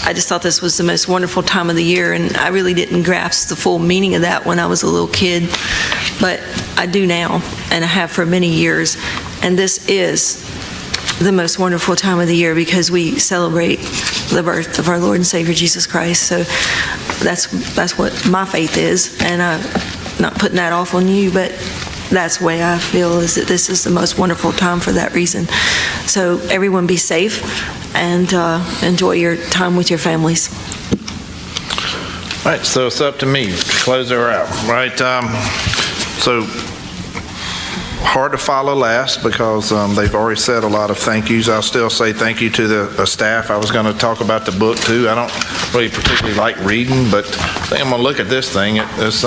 I just thought this was the most wonderful time of the year, and I really didn't grasp the full meaning of that when I was a little kid, but I do now, and I have for many years. And this is the most wonderful time of the year because we celebrate the birth of our Lord and Savior Jesus Christ. So that's what my faith is, and I'm not putting that off on you, but that's the way I feel, is that this is the most wonderful time for that reason. So everyone be safe and enjoy your time with your families. All right, so it's up to me to close her out, right? So hard to follow last because they've already said a lot of thank yous. I'll still say thank you to the staff. I was going to talk about the book too. I don't really particularly like reading, but I think I'm going to look at this thing. It's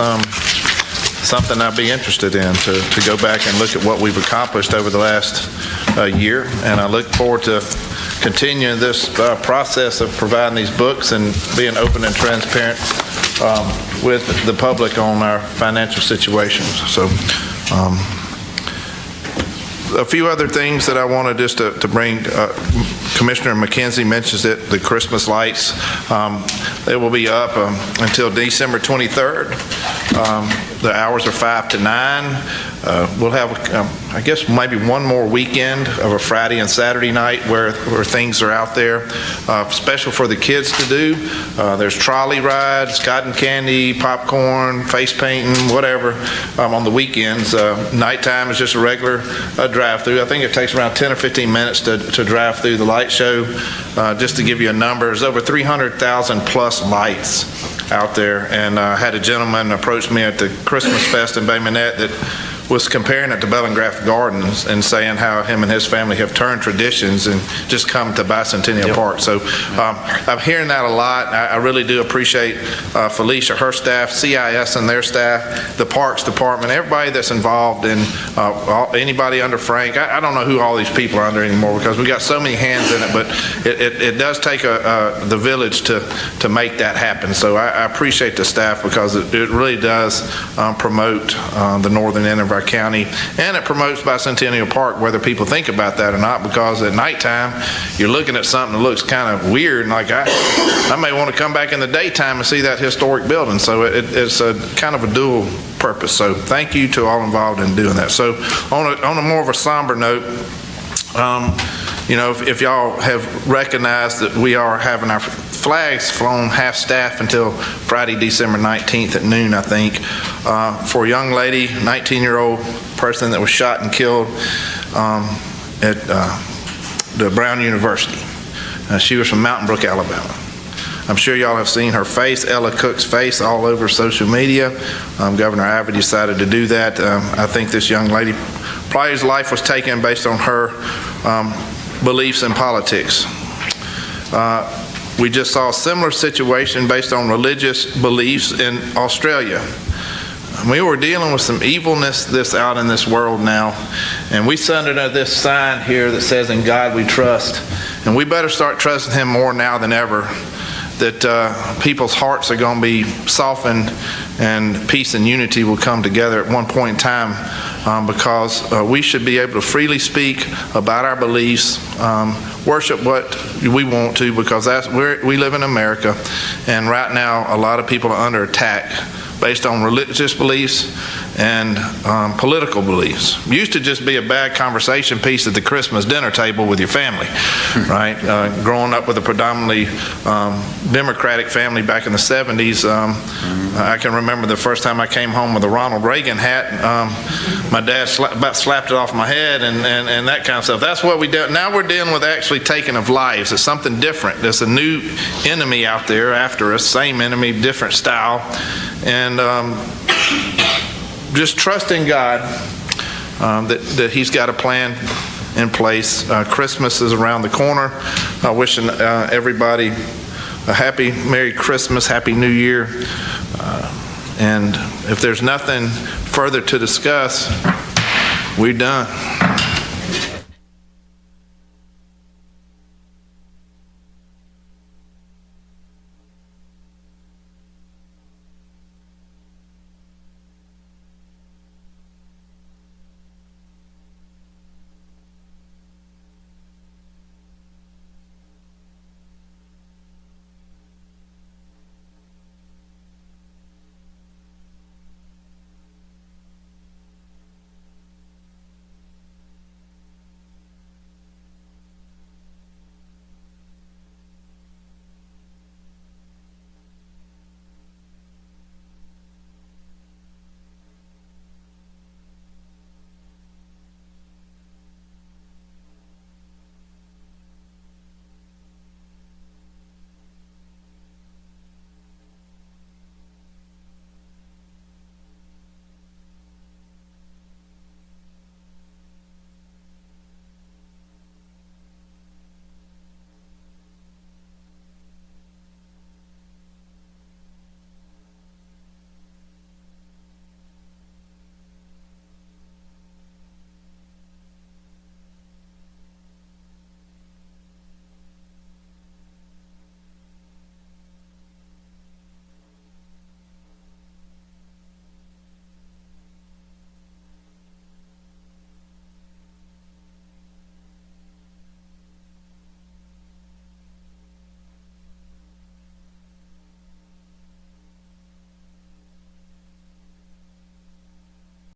something I'd be interested in to go back and look at what we've accomplished over the last year. And I look forward to continuing this process of providing these books and being open and transparent with the public on our financial situations. So a few other things that I wanted just to bring. Commissioner McKenzie mentions it, the Christmas lights. They will be up until December 23rd. The hours are 5 to 9. We'll have, I guess, maybe one more weekend of a Friday and Saturday night where things are out there, special for the kids to do. There's trolley rides, cotton candy, popcorn, face painting, whatever, on the weekends. Nighttime is just a regular drive-through. I think it takes around 10 or 15 minutes to drive through the light show. Just to give you a number, there's over 300,000 plus lights out there, and I had a gentleman approach me at the Christmas Fest in Bay Minette that was comparing it to Bellingraph Gardens and saying how him and his family have turned traditions and just come to Bicentennial Park. So I'm hearing that a lot. I really do appreciate Felicia, her staff, CIS and their staff, the Parks Department, everybody that's involved, and anybody under Frank. I don't know who all these people are under anymore because we got so many hands in it, but it does take the village to make that happen. So I appreciate the staff because it really does promote the northern end of our county, and it promotes Bicentennial Park, whether people think about that or not, because at nighttime you're looking at something that looks kind of weird, and like I may want to come back in the daytime and see that historic building. So it's a kind of a dual purpose. So thank you to all involved in doing that. So on a more of a somber note, you know, if y'all have recognized that we are having our flags flown half staff until Friday, December 19th at noon, I think, for a young lady, 19-year-old person that was shot and killed at the Brown University. She was from Mountain Brook, Alabama. I'm sure y'all have seen her face, Ella Cook's face, all over social media. Governor Ivey decided to do that. I think this young lady, probably his life was taken based on her beliefs in politics. We just saw a similar situation based on religious beliefs in Australia. We were dealing with some evilness that's out in this world now, and we sit under this sign here that says, "In God we trust," and we better start trusting Him more now than ever, that people's hearts are going to be softened and peace and unity will come together at one point in time, because we should be able to freely speak about our beliefs, worship what we want to, because we live in America, and right now a lot of people are under attack based on religious beliefs and political beliefs. It used to just be a bad conversation piece at the Christmas dinner table with your family, right? Growing up with a predominantly Democratic family back in the 70s, I can remember the first time I came home with a Ronald Reagan hat. My dad about slapped it off my head and that kind of stuff. That's what we do. Now we're dealing with actually taking of lives. It's something different. There's a new enemy out there after us, same enemy, different style. And just trusting God that He's got a plan in place. Christmas is around the corner. Wishing everybody a happy Merry Christmas, Happy New Year. And if there's nothing further to discuss, we're done.